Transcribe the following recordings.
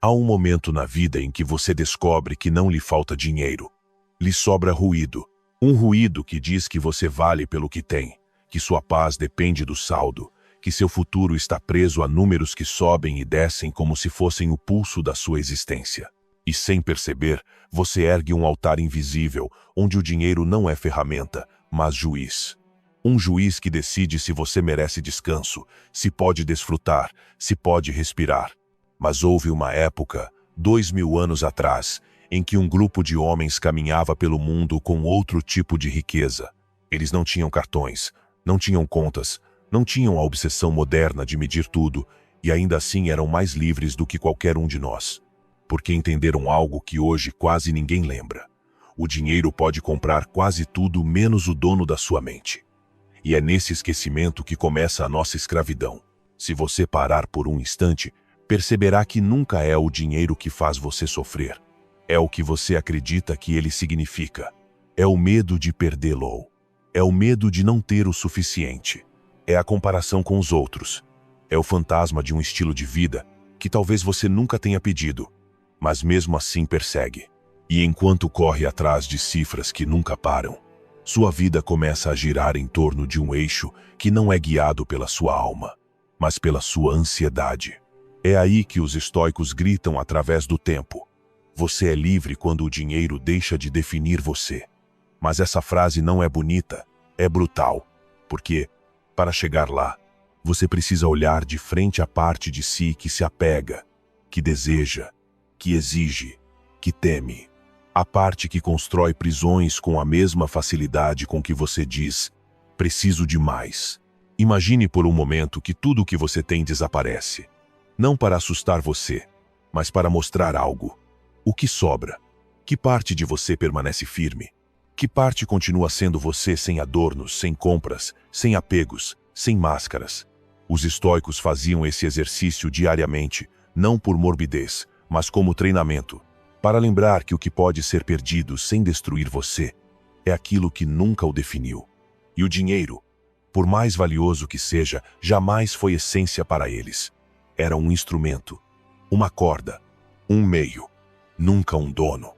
Há um momento na vida em que você descobre que não lhe falta dinheiro. Lhe sobra ruído. Um ruído que diz que você vale pelo que tem, que sua paz depende do saldo, que seu futuro está preso a números que sobem e descem como se fossem o pulso da sua existência. E sem perceber, você ergue um altar invisível, onde o dinheiro não é ferramenta, mas juiz. Um juiz que decide se você merece descanso, se pode desfrutar, se pode respirar. Mas houve uma época, 2000 anos atrás, em que um grupo de homens caminhava pelo mundo com outro tipo de riqueza. Eles não tinham cartões, não tinham contas, não tinham a obsessão moderna de medir tudo, e ainda assim eram mais livres do que qualquer um de nós. Porque entenderam algo que hoje quase ninguém lembra. O dinheiro pode comprar quase tudo menos o dono da sua mente. E é nesse esquecimento que começa a nossa escravidão. Se você parar por um instante, perceberá que nunca é o dinheiro que faz você sofrer. É o que você acredita que ele significa. É o medo de perdê-lo. É o medo de não ter o suficiente. É a comparação com os outros. É o fantasma de um estilo de vida que talvez você nunca tenha pedido, mas mesmo assim persegue. E enquanto corre atrás de cifras que nunca param, sua vida começa a girar em torno de um eixo que não é guiado pela sua alma, mas pela sua ansiedade. É aí que os estoicos gritam através do tempo. Você é livre quando o dinheiro deixa de definir você. Mas essa frase não é bonita, é brutal. Porque, para chegar lá, você precisa olhar de frente à parte de si que se apega, que deseja, que exige, que teme. A parte que constrói prisões com a mesma facilidade com que você diz, preciso de mais. Imagine por um momento que tudo o que você tem desaparece. Não para assustar você, mas para mostrar algo. O que sobra? Que parte de você permanece firme? Que parte continua sendo você sem adornos, sem compras, sem apegos, sem máscaras? Os estoicos faziam esse exercício diariamente, não por morbidez, mas como treinamento, para lembrar que o que pode ser perdido sem destruir você é aquilo que nunca o definiu. E o dinheiro, por mais valioso que seja, jamais foi essência para eles. Era um instrumento, uma corda, um meio, nunca um dono,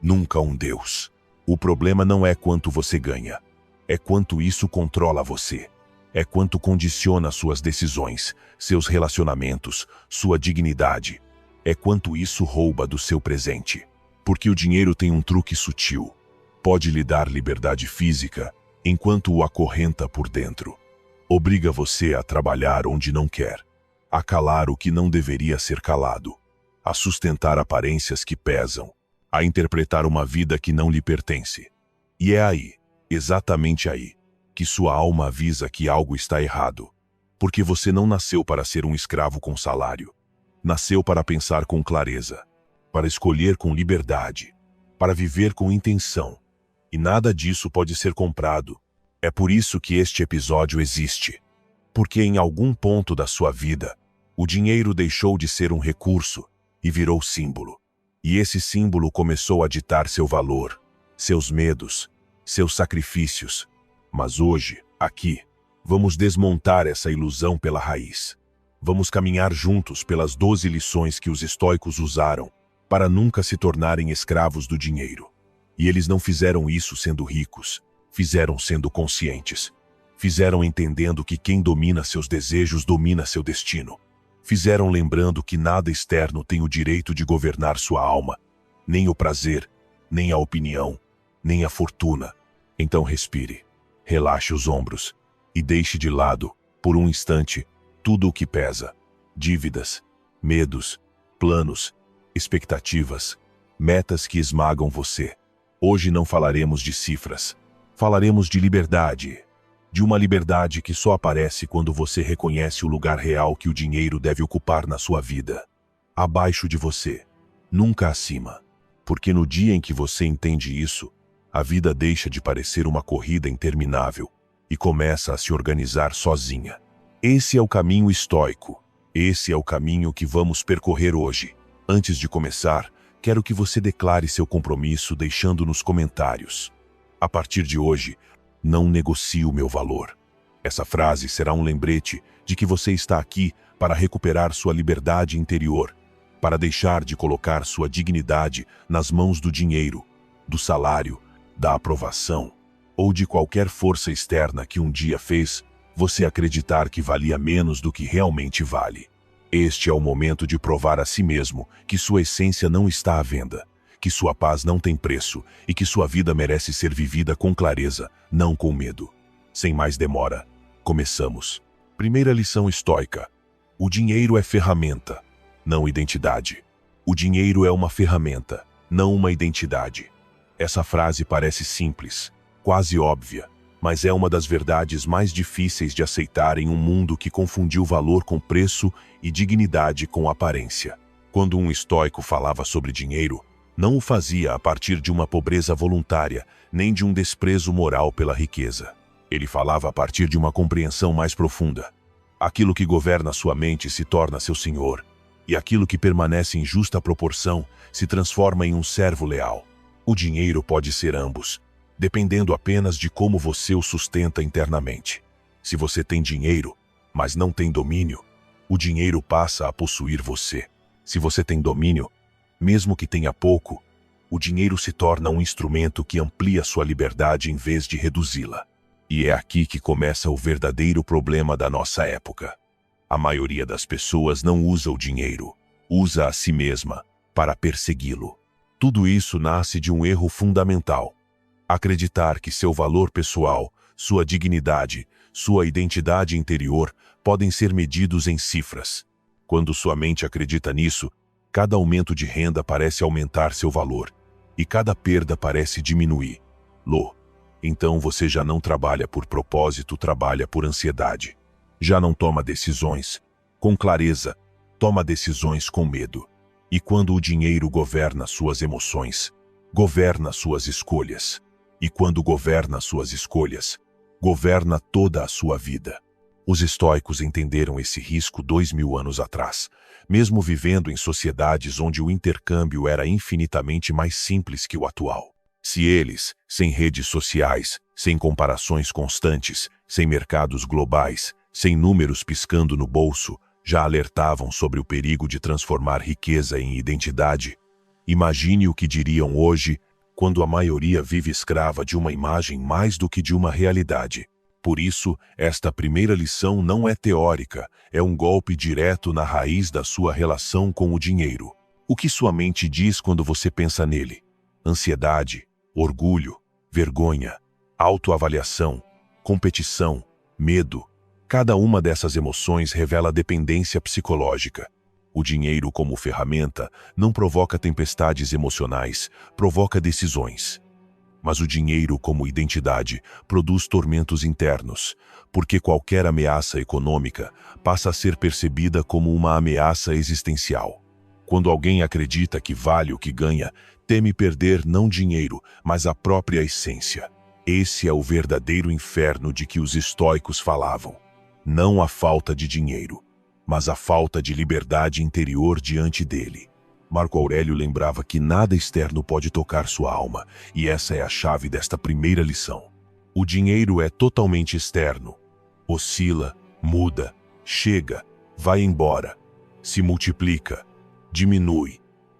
nunca um Deus. O problema não é quanto você ganha, é quanto isso controla você. É quanto condiciona suas decisões, seus relacionamentos, sua dignidade. É quanto isso rouba do seu presente. Porque o dinheiro tem um truque sutil. Pode lhe dar liberdade física, enquanto o acorrenta por dentro. Obriga você a trabalhar onde não quer, a calar o que não deveria ser calado, a sustentar aparências que pesam, a interpretar uma vida que não lhe pertence. E é aí, exatamente aí, que sua alma avisa que algo está errado. Porque você não nasceu para ser um escravo com salário. Nasceu para pensar com clareza, para escolher com liberdade, para viver com intenção. E nada disso pode ser comprado. É por isso que este episódio existe. Porque em algum ponto da sua vida, o dinheiro deixou de ser um recurso e virou símbolo. E esse símbolo começou a ditar seu valor, seus medos, seus sacrifícios. Mas hoje, aqui, vamos desmontar essa ilusão pela raiz. Vamos caminhar juntos pelas 12 lições que os estoicos usaram para nunca se tornarem escravos do dinheiro. E eles não fizeram isso sendo ricos, fizeram sendo conscientes. Fizeram entendendo que quem domina seus desejos domina seu destino. Fizeram lembrando que nada externo tem o direito de governar sua alma, nem o prazer, nem a opinião, nem a fortuna. Então respire. Relaxe os ombros e deixe de lado, por um instante, tudo o que pesa. Dívidas, medos, planos, expectativas, metas que esmagam você. Hoje não falaremos de cifras. Falaremos de liberdade. De uma liberdade que só aparece quando você reconhece o lugar real que o dinheiro deve ocupar na sua vida. Abaixo de você, nunca acima. Porque no dia em que você entende isso, a vida deixa de parecer uma corrida interminável e começa a se organizar sozinha. Esse é o caminho estoico. Esse é o caminho que vamos percorrer hoje. Antes de começar, quero que você declare seu compromisso deixando nos comentários. A partir de hoje, não negocio meu valor. Essa frase será um lembrete de que você está aqui para recuperar sua liberdade interior, para deixar de colocar sua dignidade nas mãos do dinheiro, do salário, da aprovação ou de qualquer força externa que um dia fez você acreditar que valia menos do que realmente vale. Este é o momento de provar a si mesmo que sua essência não está à venda, que sua paz não tem preço e que sua vida merece ser vivida com clareza, não com medo. Sem mais demora, começamos. Primeira lição estoica. O dinheiro é ferramenta, não identidade. O dinheiro é uma ferramenta, não uma identidade. Essa frase parece simples, quase óbvia, mas é uma das verdades mais difíceis de aceitar em um mundo que confundiu valor com preço e dignidade com aparência. Quando um estoico falava sobre dinheiro, não o fazia a partir de uma pobreza voluntária, nem de um desprezo moral pela riqueza. Ele falava a partir de uma compreensão mais profunda. Aquilo que governa sua mente se torna seu senhor, e aquilo que permanece em justa proporção se transforma em um servo leal. O dinheiro pode ser ambos, dependendo apenas de como você o sustenta internamente. Se você tem dinheiro, mas não tem domínio, o dinheiro passa a possuir você. Se você tem domínio, mesmo que tenha pouco, o dinheiro se torna um instrumento que amplia sua liberdade em vez de reduzi-la. E é aqui que começa o verdadeiro problema da nossa época. A maioria das pessoas não usa o dinheiro, usa a si mesma para persegui-lo. Tudo isso nasce de um erro fundamental: acreditar que seu valor pessoal, sua dignidade, sua identidade interior podem ser medidos em cifras. Quando sua mente acredita nisso, cada aumento de renda parece aumentar seu valor, e cada perda parece diminuir. Então você já não trabalha por propósito, trabalha por ansiedade. Já não toma decisões com clareza, toma decisões com medo. E quando o dinheiro governa suas emoções, governa suas escolhas. E quando governa suas escolhas, governa toda a sua vida. Os estoicos entenderam esse risco 2000 anos atrás, mesmo vivendo em sociedades onde o intercâmbio era infinitamente mais simples que o atual. Se eles, sem redes sociais, sem comparações constantes, sem mercados globais, sem números piscando no bolso, já alertavam sobre o perigo de transformar riqueza em identidade, imagine o que diriam hoje, quando a maioria vive escrava de uma imagem mais do que de uma realidade. Por isso, esta primeira lição não é teórica, é um golpe direto na raiz da sua relação com o dinheiro. O que sua mente diz quando você pensa nele? Ansiedade, orgulho, vergonha, autoavaliação, competição, medo. Cada uma dessas emoções revela dependência psicológica. O dinheiro como ferramenta não provoca tempestades emocionais, provoca decisões. Mas o dinheiro como identidade produz tormentos internos, porque qualquer ameaça econômica passa a ser percebida como uma ameaça existencial. Quando alguém acredita que vale o que ganha, teme perder não dinheiro, mas a própria essência. Esse é o verdadeiro inferno de que os estoicos falavam. Não a falta de dinheiro, mas a falta de liberdade interior diante dele. Marco Aurélio lembrava que nada externo pode tocar sua alma, e essa é a chave desta primeira lição. O dinheiro é totalmente externo. Oscila, muda, chega, vai embora, se multiplica, diminui,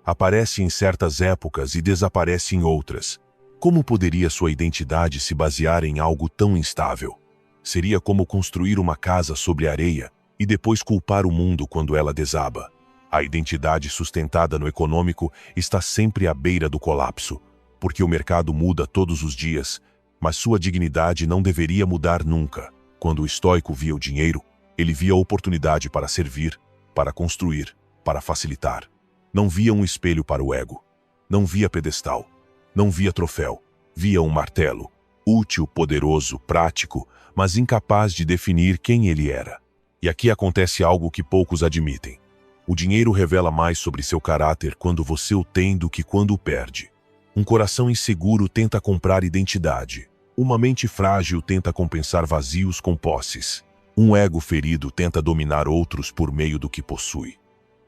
aparece em certas épocas e desaparece em outras. Como poderia sua identidade se basear em algo tão instável? Seria como construir uma casa sobre areia e depois culpar o mundo quando ela desaba. A identidade sustentada no econômico está sempre à beira do colapso, porque o mercado muda todos os dias, mas sua dignidade não deveria mudar nunca. Quando o estoico via o dinheiro, ele via oportunidade para servir, para construir, para facilitar. Não via um espelho para o ego. Não via pedestal. Não via troféu. Via um martelo, útil, poderoso, prático, mas incapaz de definir quem ele era. E aqui acontece algo que poucos admitem. O dinheiro revela mais sobre seu caráter quando você o tem do que quando o perde. Um coração inseguro tenta comprar identidade. Uma mente frágil tenta compensar vazios com posses. Um ego ferido tenta dominar outros por meio do que possui.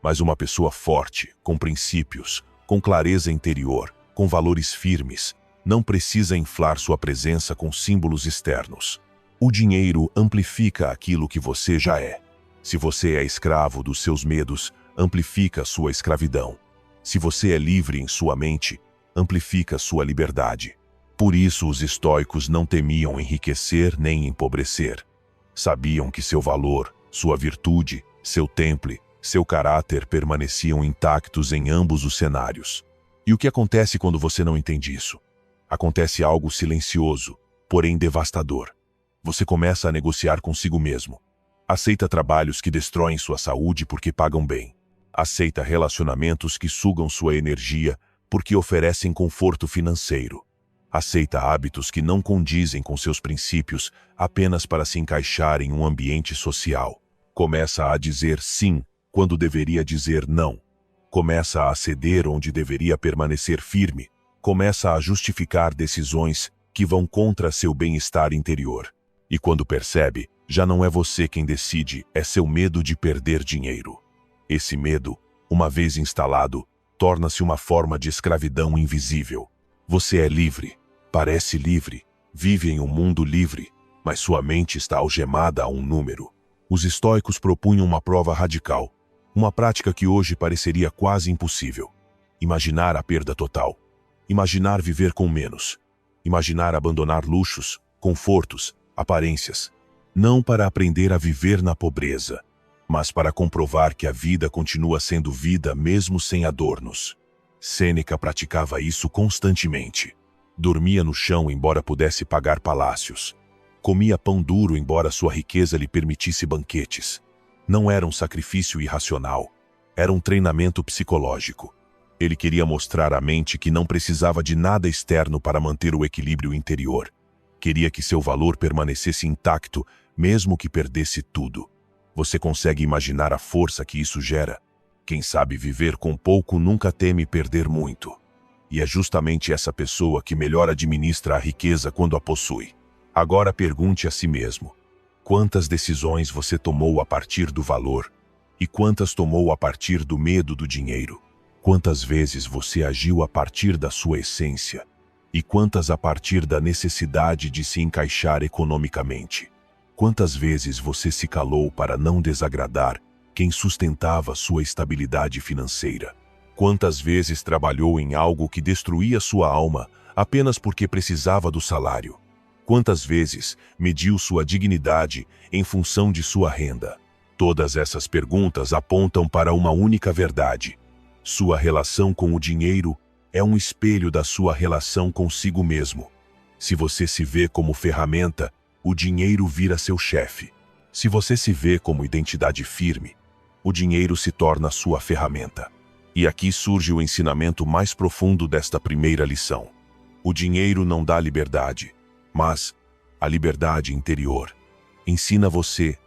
Mas uma pessoa forte, com princípios, com clareza interior, com valores firmes, não precisa inflar sua presença com símbolos externos. O dinheiro amplifica aquilo que você já é. Se você é escravo dos seus medos, amplifica sua escravidão. Se você é livre em sua mente, amplifica sua liberdade. Por isso os estoicos não temiam enriquecer nem empobrecer. Sabiam que seu valor, sua virtude, seu temple, seu caráter permaneciam intactos em ambos os cenários. E o que acontece quando você não entende isso? Acontece algo silencioso, porém devastador. Você começa a negociar consigo mesmo. Aceita trabalhos que destroem sua saúde porque pagam bem. Aceita relacionamentos que sugam sua energia porque oferecem conforto financeiro. Aceita hábitos que não condizem com seus princípios apenas para se encaixar em um ambiente social. Começa a dizer sim quando deveria dizer não. Começa a ceder onde deveria permanecer firme. Começa a justificar decisões que vão contra seu bem-estar interior. E quando percebe, já não é você quem decide, é seu medo de perder dinheiro. Esse medo, uma vez instalado, torna-se uma forma de escravidão invisível. Você é livre, parece livre, vive em um mundo livre, mas sua mente está algemada a um número. Os estoicos propunham uma prova radical, uma prática que hoje pareceria quase impossível. Imaginar a perda total. Imaginar viver com menos. Imaginar abandonar luxos, confortos, aparências. Não para aprender a viver na pobreza, mas para comprovar que a vida continua sendo vida mesmo sem adornos. Sêneca praticava isso constantemente. Dormia no chão embora pudesse pagar palácios. Comia pão duro embora sua riqueza lhe permitisse banquetes. Não era um sacrifício irracional. Era um treinamento psicológico. Ele queria mostrar à mente que não precisava de nada externo para manter o equilíbrio interior. Queria que seu valor permanecesse intacto, mesmo que perdesse tudo. Você consegue imaginar a força que isso gera? Quem sabe viver com pouco nunca teme perder muito. E é justamente essa pessoa que melhor administra a riqueza quando a possui. Agora pergunte a si mesmo: quantas decisões você tomou a partir do valor? E quantas tomou a partir do medo do dinheiro? Quantas vezes você agiu a partir da sua essência? E quantas a partir da necessidade de se encaixar economicamente? Quantas vezes você se calou para não desagradar quem sustentava sua estabilidade financeira? Quantas vezes trabalhou em algo que destruía sua alma apenas porque precisava do salário? Quantas vezes mediu sua dignidade em função de sua renda? Todas essas perguntas apontam para uma única verdade. Sua relação com o dinheiro é um espelho da sua relação consigo mesmo. Se você se vê como ferramenta, o dinheiro vira seu chefe. Se você se vê como identidade firme, o dinheiro se torna sua ferramenta. E aqui surge o ensinamento mais profundo desta primeira lição. O dinheiro não dá liberdade, mas a liberdade interior ensina você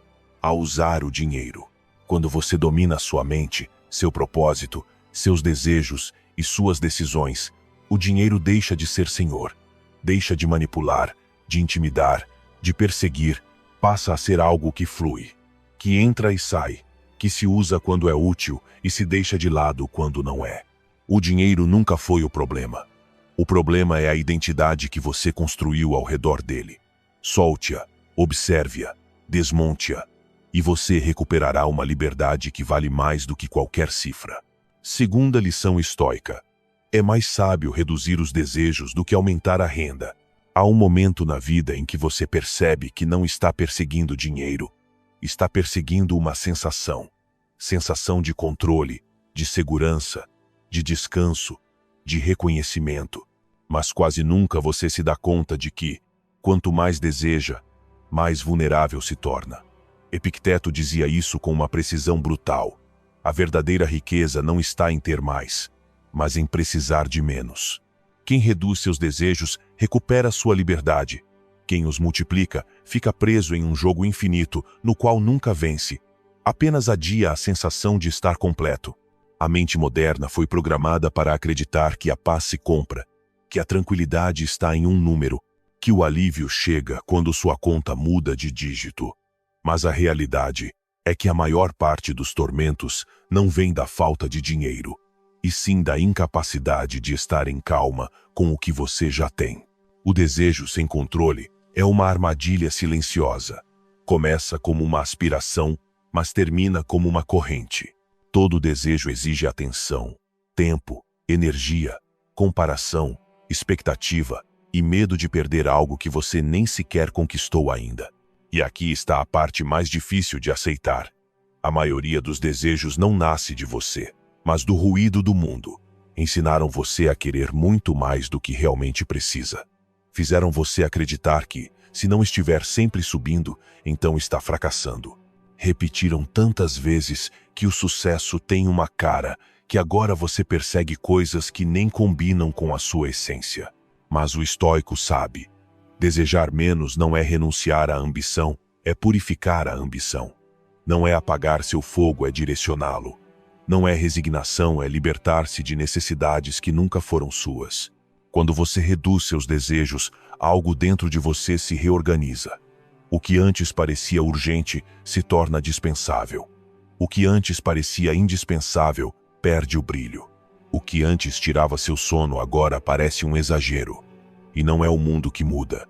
a usar o dinheiro. Quando você domina sua mente, seu propósito, seus desejos e suas decisões, o dinheiro deixa de ser senhor, deixa de manipular, de intimidar, de perseguir, passa a ser algo que flui, que entra e sai, que se usa quando é útil e se deixa de lado quando não é. O dinheiro nunca foi o problema. O problema é a identidade que você construiu ao redor dele. Solte-a, observe-a, desmonte-a, e você recuperará uma liberdade que vale mais do que qualquer cifra. Segunda lição estoica. É mais sábio reduzir os desejos do que aumentar a renda. Há um momento na vida em que você percebe que não está perseguindo dinheiro, está perseguindo uma sensação. Sensação de controle, de segurança, de descanso, de reconhecimento. Mas quase nunca você se dá conta de que, quanto mais deseja, mais vulnerável se torna. Epicteto dizia isso com uma precisão brutal. A verdadeira riqueza não está em ter mais, mas em precisar de menos. Quem reduz seus desejos recupera sua liberdade. Quem os multiplica fica preso em um jogo infinito no qual nunca vence. Apenas adia a sensação de estar completo. A mente moderna foi programada para acreditar que a paz se compra, que a tranquilidade está em um número, que o alívio chega quando sua conta muda de dígito. Mas a realidade é que a maior parte dos tormentos não vem da falta de dinheiro, e sim da incapacidade de estar em calma com o que você já tem. O desejo sem controle é uma armadilha silenciosa. Começa como uma aspiração, mas termina como uma corrente. Todo desejo exige atenção, tempo, energia, comparação, expectativa e medo de perder algo que você nem sequer conquistou ainda. E aqui está a parte mais difícil de aceitar. A maioria dos desejos não nasce de você, mas do ruído do mundo. Ensinaram você a querer muito mais do que realmente precisa. Fizeram você acreditar que, se não estiver sempre subindo, então está fracassando. Repetiram tantas vezes que o sucesso tem uma cara, que agora você persegue coisas que nem combinam com a sua essência. Mas o estoico sabe, desejar menos não é renunciar à ambição, é purificar a ambição. Não é apagar seu fogo, é direcioná-lo. Não é resignação, é libertar-se de necessidades que nunca foram suas. Quando você reduz seus desejos, algo dentro de você se reorganiza. O que antes parecia urgente se torna dispensável. O que antes parecia indispensável perde o brilho. O que antes tirava seu sono agora parece um exagero. E não é o mundo que muda,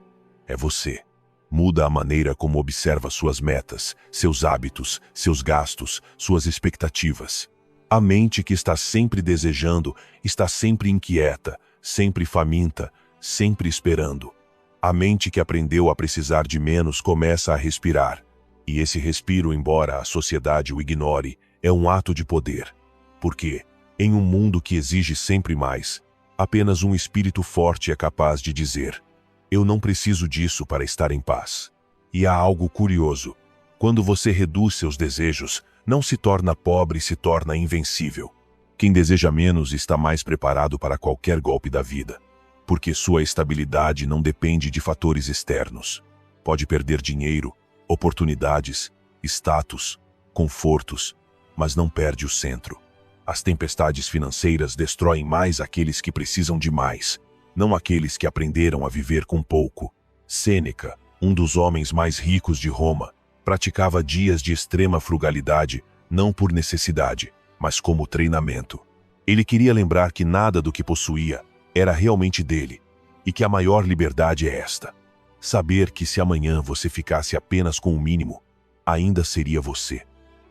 é você. Muda a maneira como observa suas metas, seus hábitos, seus gastos, suas expectativas. A mente que está sempre desejando, está sempre inquieta, sempre faminta, sempre esperando. A mente que aprendeu a precisar de menos começa a respirar. E esse respiro, embora a sociedade o ignore, é um ato de poder. Porque, em um mundo que exige sempre mais, apenas um espírito forte é capaz de dizer: eu não preciso disso para estar em paz. E há algo curioso. Quando você reduz seus desejos, não se torna pobre, se torna invencível. Quem deseja menos está mais preparado para qualquer golpe da vida, porque sua estabilidade não depende de fatores externos. Pode perder dinheiro, oportunidades, status, confortos, mas não perde o centro. As tempestades financeiras destroem mais aqueles que precisam de mais, não aqueles que aprenderam a viver com pouco. Sêneca, um dos homens mais ricos de Roma, praticava dias de extrema frugalidade, não por necessidade, mas como treinamento. Ele queria lembrar que nada do que possuía era realmente dele, e que a maior liberdade é esta: saber que se amanhã você ficasse apenas com o mínimo, ainda seria você,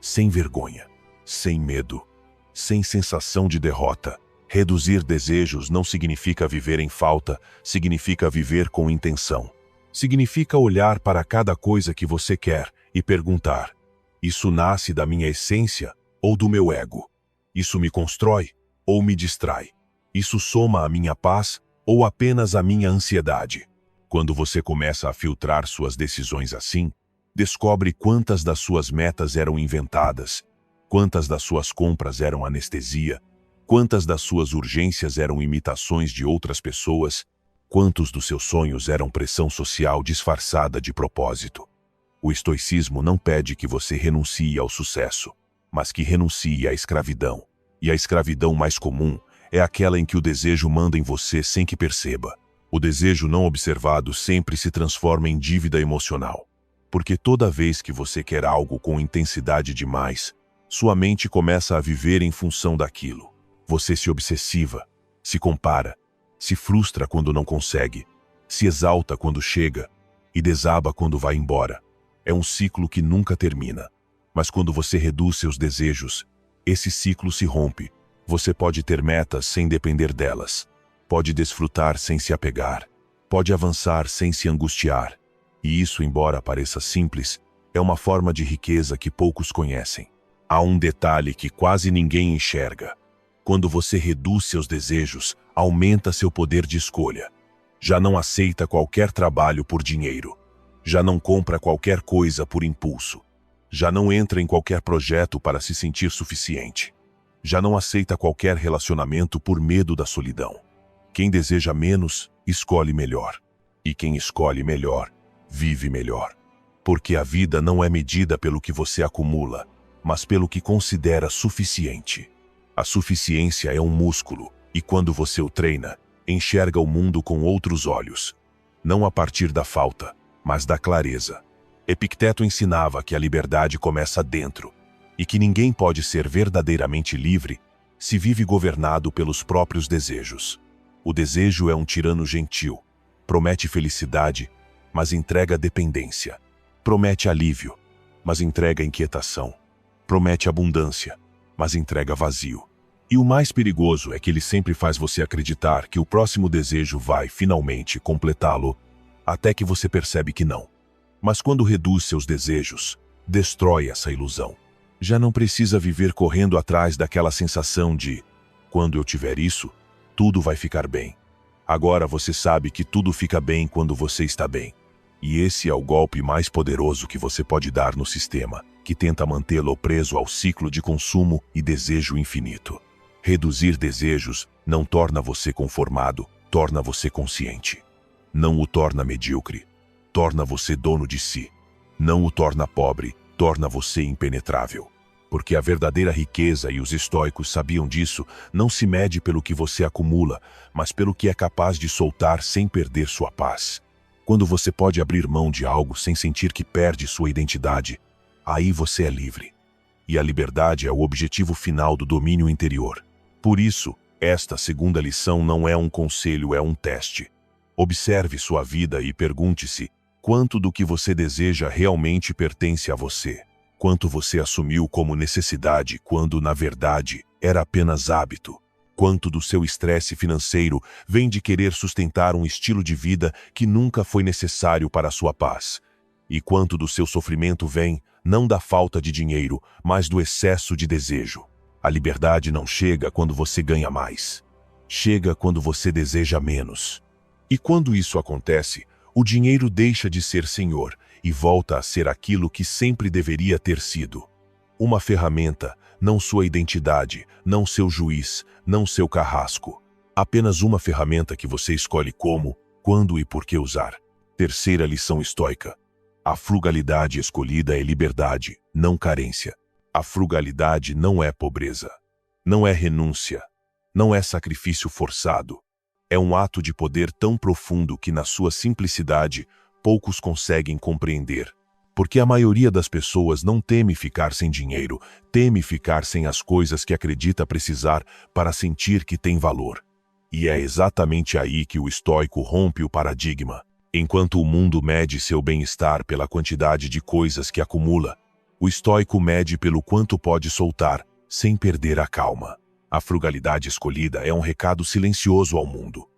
sem vergonha, sem medo, sem sensação de derrota. Reduzir desejos não significa viver em falta, significa viver com intenção. Significa olhar para cada coisa que você quer e perguntar: isso nasce da minha essência ou do meu ego? Isso me constrói ou me distrai? Isso soma a minha paz ou apenas a minha ansiedade? Quando você começa a filtrar suas decisões assim, descobre quantas das suas metas eram inventadas, quantas das suas compras eram anestesia, quantas das suas urgências eram imitações de outras pessoas, quantos dos seus sonhos eram pressão social disfarçada de propósito. O estoicismo não pede que você renuncie ao sucesso, mas que renuncie à escravidão. E a escravidão mais comum é aquela em que o desejo manda em você sem que perceba. O desejo não observado sempre se transforma em dívida emocional. Porque toda vez que você quer algo com intensidade demais, sua mente começa a viver em função daquilo. Você se obsessiva, se compara, se frustra quando não consegue, se exalta quando chega e desaba quando vai embora. É um ciclo que nunca termina. Mas quando você reduz seus desejos, esse ciclo se rompe. Você pode ter metas sem depender delas. Pode desfrutar sem se apegar. Pode avançar sem se angustiar. E isso, embora pareça simples, é uma forma de riqueza que poucos conhecem. Há um detalhe que quase ninguém enxerga. Quando você reduz seus desejos, aumenta seu poder de escolha. Já não aceita qualquer trabalho por dinheiro. Já não compra qualquer coisa por impulso. Já não entra em qualquer projeto para se sentir suficiente. Já não aceita qualquer relacionamento por medo da solidão. Quem deseja menos, escolhe melhor. E quem escolhe melhor, vive melhor. Porque a vida não é medida pelo que você acumula, mas pelo que considera suficiente. A suficiência é um músculo, e quando você o treina, enxerga o mundo com outros olhos. Não a partir da falta, mas da clareza. Epicteto ensinava que a liberdade começa dentro, e que ninguém pode ser verdadeiramente livre se vive governado pelos próprios desejos. O desejo é um tirano gentil, promete felicidade, mas entrega dependência. Promete alívio, mas entrega inquietação. Promete abundância, mas entrega vazio. E o mais perigoso é que ele sempre faz você acreditar que o próximo desejo vai, finalmente, completá-lo, até que você percebe que não. Mas quando reduz seus desejos, destrói essa ilusão. Já não precisa viver correndo atrás daquela sensação de, quando eu tiver isso, tudo vai ficar bem. Agora você sabe que tudo fica bem quando você está bem. E esse é o golpe mais poderoso que você pode dar no sistema, que tenta mantê-lo preso ao ciclo de consumo e desejo infinito. Reduzir desejos não torna você conformado, torna você consciente. Não o torna medíocre, torna você dono de si. Não o torna pobre, torna você impenetrável. Porque a verdadeira riqueza, e os estoicos sabiam disso, não se mede pelo que você acumula, mas pelo que é capaz de soltar sem perder sua paz. Quando você pode abrir mão de algo sem sentir que perde sua identidade, aí você é livre. E a liberdade é o objetivo final do domínio interior. Por isso, esta segunda lição não é um conselho, é um teste. Observe sua vida e pergunte-se: quanto do que você deseja realmente pertence a você? Quanto você assumiu como necessidade quando, na verdade, era apenas hábito? Quanto do seu estresse financeiro vem de querer sustentar um estilo de vida que nunca foi necessário para a sua paz? E quanto do seu sofrimento vem, não da falta de dinheiro, mas do excesso de desejo? A liberdade não chega quando você ganha mais. Chega quando você deseja menos. E quando isso acontece, o dinheiro deixa de ser senhor e volta a ser aquilo que sempre deveria ter sido. Uma ferramenta, não sua identidade, não seu juiz, não seu carrasco. Apenas uma ferramenta que você escolhe como, quando e por que usar. Terceira lição estoica. A frugalidade escolhida é liberdade, não carência. A frugalidade não é pobreza. Não é renúncia. Não é sacrifício forçado. É um ato de poder tão profundo que, na sua simplicidade, poucos conseguem compreender. Porque a maioria das pessoas não teme ficar sem dinheiro, teme ficar sem as coisas que acredita precisar para sentir que tem valor. E é exatamente aí que o estoico rompe o paradigma. Enquanto o mundo mede seu bem-estar pela quantidade de coisas que acumula, o estoico mede pelo quanto pode soltar, sem perder a calma. A frugalidade escolhida é um recado silencioso ao mundo.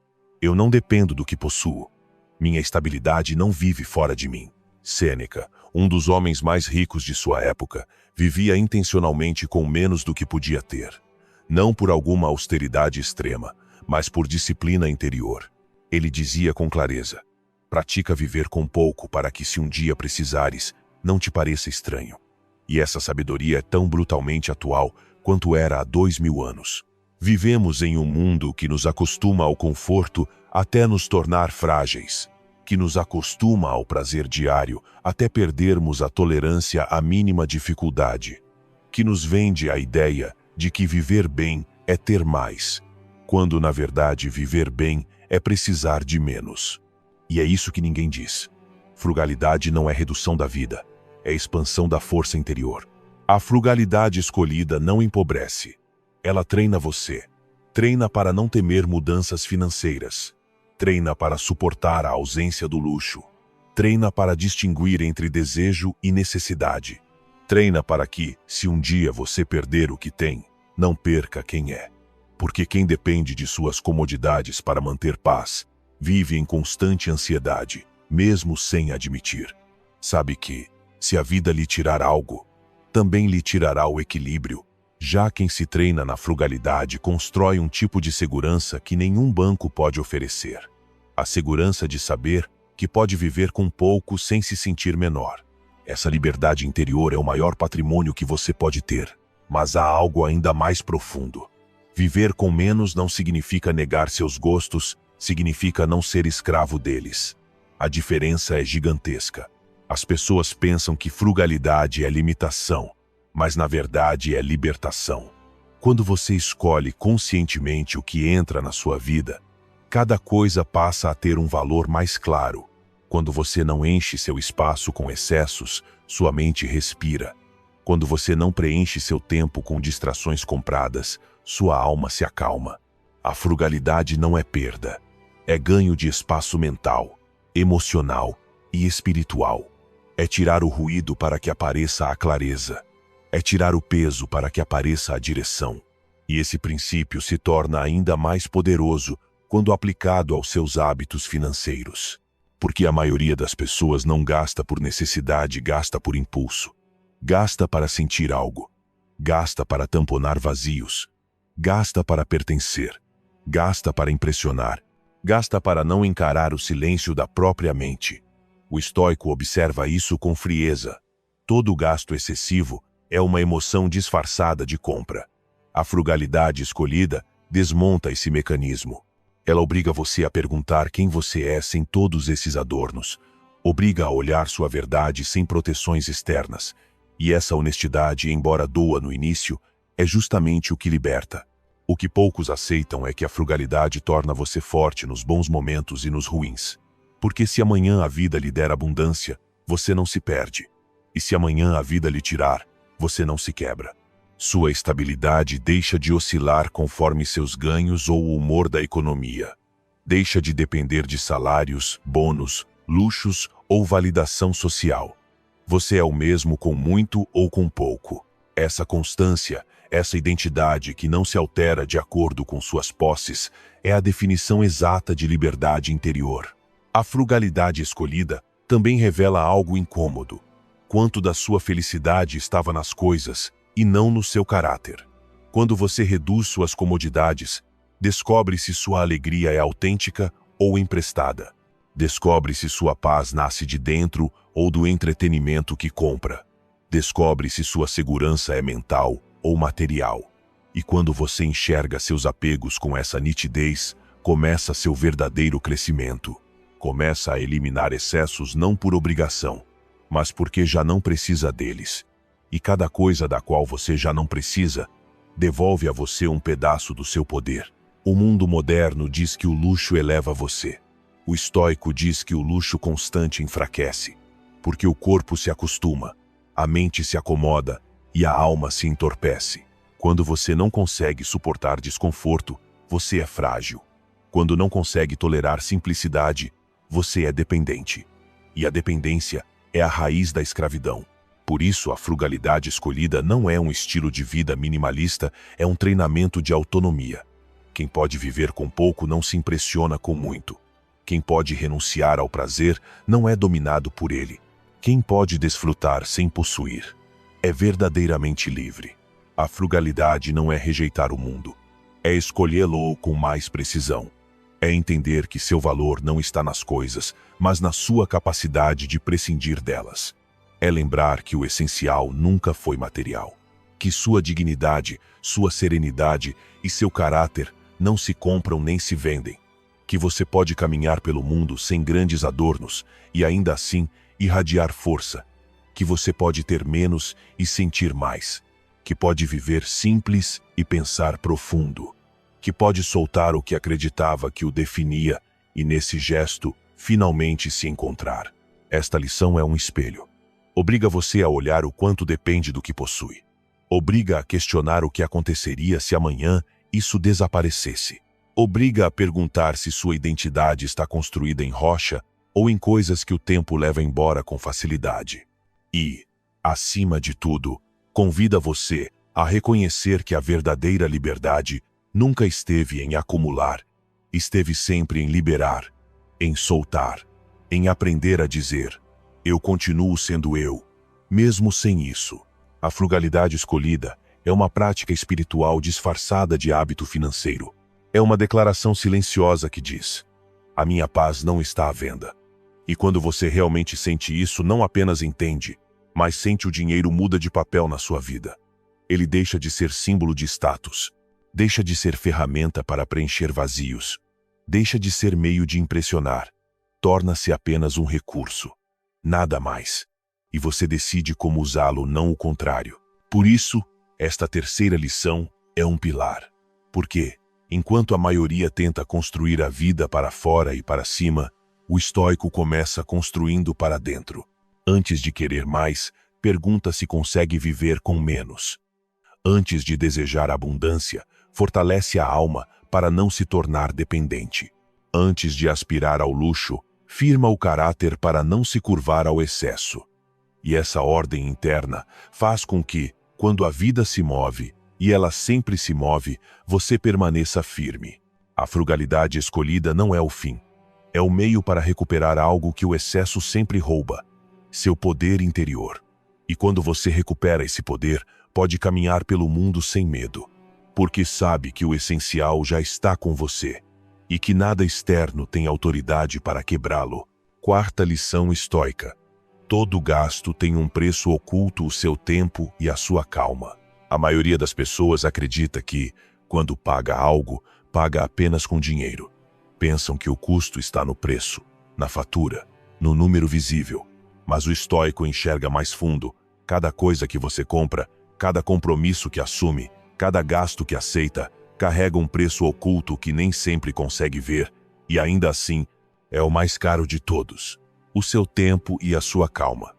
Eu não dependo do que possuo. Minha estabilidade não vive fora de mim. Sêneca, um dos homens mais ricos de sua época, vivia intencionalmente com menos do que podia ter. Não por alguma austeridade extrema, mas por disciplina interior. Ele dizia com clareza: pratica viver com pouco para que, se um dia precisares, não te pareça estranho. E essa sabedoria é tão brutalmente atual quanto era há 2000 anos. Vivemos em um mundo que nos acostuma ao conforto até nos tornar frágeis, que nos acostuma ao prazer diário até perdermos a tolerância à mínima dificuldade, que nos vende a ideia de que viver bem é ter mais, quando na verdade viver bem é precisar de menos. E é isso que ninguém diz. Frugalidade não é redução da vida, é expansão da força interior. A frugalidade escolhida não empobrece. Ela treina você. Treina para não temer mudanças financeiras. Treina para suportar a ausência do luxo. Treina para distinguir entre desejo e necessidade. Treina para que, se um dia você perder o que tem, não perca quem é. Porque quem depende de suas comodidades para manter paz, vive em constante ansiedade, mesmo sem admitir. Sabe que, se a vida lhe tirar algo, também lhe tirará o equilíbrio. Já quem se treina na frugalidade constrói um tipo de segurança que nenhum banco pode oferecer. A segurança de saber que pode viver com pouco sem se sentir menor. Essa liberdade interior é o maior patrimônio que você pode ter. Mas há algo ainda mais profundo. Viver com menos não significa negar seus gostos, significa não ser escravo deles. A diferença é gigantesca. As pessoas pensam que frugalidade é limitação, mas na verdade é libertação. Quando você escolhe conscientemente o que entra na sua vida, cada coisa passa a ter um valor mais claro. Quando você não enche seu espaço com excessos, sua mente respira. Quando você não preenche seu tempo com distrações compradas, sua alma se acalma. A frugalidade não é perda, é ganho de espaço mental, emocional e espiritual. É tirar o ruído para que apareça a clareza. É tirar o peso para que apareça a direção. E esse princípio se torna ainda mais poderoso quando aplicado aos seus hábitos financeiros. Porque a maioria das pessoas não gasta por necessidade, gasta por impulso. Gasta para sentir algo. Gasta para tamponar vazios. Gasta para pertencer. Gasta para impressionar. Gasta para não encarar o silêncio da própria mente. O estoico observa isso com frieza. Todo gasto excessivo é uma emoção disfarçada de compra. A frugalidade escolhida desmonta esse mecanismo. Ela obriga você a perguntar quem você é sem todos esses adornos. Obriga a olhar sua verdade sem proteções externas. E essa honestidade, embora doa no início, é justamente o que liberta. O que poucos aceitam é que a frugalidade torna você forte nos bons momentos e nos ruins. Porque se amanhã a vida lhe der abundância, você não se perde. E se amanhã a vida lhe tirar, você não se quebra. Sua estabilidade deixa de oscilar conforme seus ganhos ou o humor da economia. Deixa de depender de salários, bônus, luxos ou validação social. Você é o mesmo com muito ou com pouco. Essa constância, essa identidade que não se altera de acordo com suas posses, é a definição exata de liberdade interior. A frugalidade escolhida também revela algo incômodo. Quanto da sua felicidade estava nas coisas e não no seu caráter. Quando você reduz suas comodidades, descobre se sua alegria é autêntica ou emprestada. Descobre se sua paz nasce de dentro ou do entretenimento que compra. Descobre se sua segurança é mental ou material. E quando você enxerga seus apegos com essa nitidez, começa seu verdadeiro crescimento. Começa a eliminar excessos não por obrigação, mas porque já não precisa deles. E cada coisa da qual você já não precisa, devolve a você um pedaço do seu poder. O mundo moderno diz que o luxo eleva você. O estoico diz que o luxo constante enfraquece, porque o corpo se acostuma, a mente se acomoda e a alma se entorpece. Quando você não consegue suportar desconforto, você é frágil. Quando não consegue tolerar simplicidade, você é dependente. E a dependência é a raiz da escravidão. Por isso, a frugalidade escolhida não é um estilo de vida minimalista, é um treinamento de autonomia. Quem pode viver com pouco não se impressiona com muito. Quem pode renunciar ao prazer não é dominado por ele. Quem pode desfrutar sem possuir é verdadeiramente livre. A frugalidade não é rejeitar o mundo, é escolhê-lo com mais precisão. É entender que seu valor não está nas coisas, mas na sua capacidade de prescindir delas. É lembrar que o essencial nunca foi material. Que sua dignidade, sua serenidade e seu caráter não se compram nem se vendem. Que você pode caminhar pelo mundo sem grandes adornos e ainda assim irradiar força. Que você pode ter menos e sentir mais. Que pode viver simples e pensar profundo. Que pode soltar o que acreditava que o definia e nesse gesto finalmente se encontrar. Esta lição é um espelho. Obriga você a olhar o quanto depende do que possui. Obriga a questionar o que aconteceria se amanhã isso desaparecesse. Obriga a perguntar se sua identidade está construída em rocha ou em coisas que o tempo leva embora com facilidade. E, acima de tudo, convida você a reconhecer que a verdadeira liberdade nunca esteve em acumular, esteve sempre em liberar, em soltar, em aprender a dizer: eu continuo sendo eu, mesmo sem isso. A frugalidade escolhida é uma prática espiritual disfarçada de hábito financeiro. É uma declaração silenciosa que diz: a minha paz não está à venda. E quando você realmente sente isso, não apenas entende, mas sente o dinheiro muda de papel na sua vida. Ele deixa de ser símbolo de status, deixa de ser ferramenta para preencher vazios, deixa de ser meio de impressionar, torna-se apenas um recurso. Nada mais. E você decide como usá-lo, não o contrário. Por isso, esta terceira lição é um pilar. Porque, enquanto a maioria tenta construir a vida para fora e para cima, o estoico começa construindo para dentro. Antes de querer mais, pergunta se consegue viver com menos. Antes de desejar abundância, fortalece a alma para não se tornar dependente. Antes de aspirar ao luxo, firma o caráter para não se curvar ao excesso. E essa ordem interna faz com que, Quando a vida se move, e ela sempre se move, você permaneça firme. A frugalidade escolhida não é o fim. É o meio para recuperar algo que o excesso sempre rouba: seu poder interior. E quando você recupera esse poder, pode caminhar pelo mundo sem medo, porque sabe que o essencial já está com você e que nada externo tem autoridade para quebrá-lo. Quarta lição estoica: todo gasto tem um preço oculto: o seu tempo e a sua calma. A maioria das pessoas acredita que, quando paga algo, paga apenas com dinheiro. Pensam que o custo está no preço, na fatura, no número visível. Mas o estoico enxerga mais fundo: cada coisa que você compra, cada compromisso que assume, cada gasto que aceita, carrega um preço oculto que nem sempre consegue ver, e ainda assim, é o mais caro de todos: o seu tempo e a sua calma.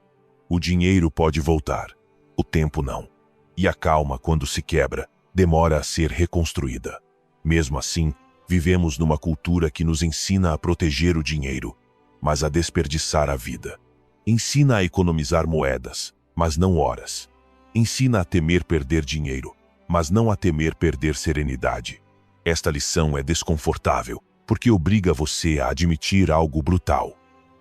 O dinheiro pode voltar, o tempo não. E a calma, quando se quebra, demora a ser reconstruída. Mesmo assim, vivemos numa cultura que nos ensina a proteger o dinheiro, mas a desperdiçar a vida. Ensina a economizar moedas, mas não horas. Ensina a temer perder dinheiro, mas não a temer perder serenidade. Esta lição é desconfortável, porque obriga você a admitir algo brutal.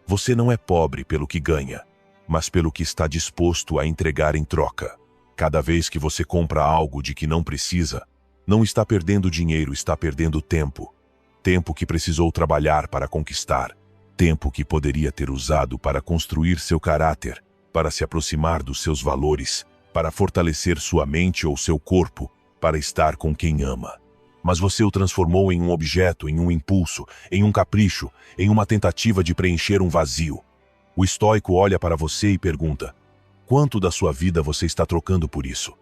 Você não é pobre pelo que ganha, mas pelo que está disposto a entregar em troca. Cada vez que você compra algo de que não precisa, não está perdendo dinheiro, está perdendo tempo. Tempo que precisou trabalhar para conquistar. Tempo que poderia ter usado para construir seu caráter, para se aproximar dos seus valores, para fortalecer sua mente ou seu corpo, para estar com quem ama. Mas você o transformou em um objeto, em um impulso, em um capricho, em uma tentativa de preencher um vazio. O estoico olha para você e pergunta: quanto da sua vida você está trocando por isso?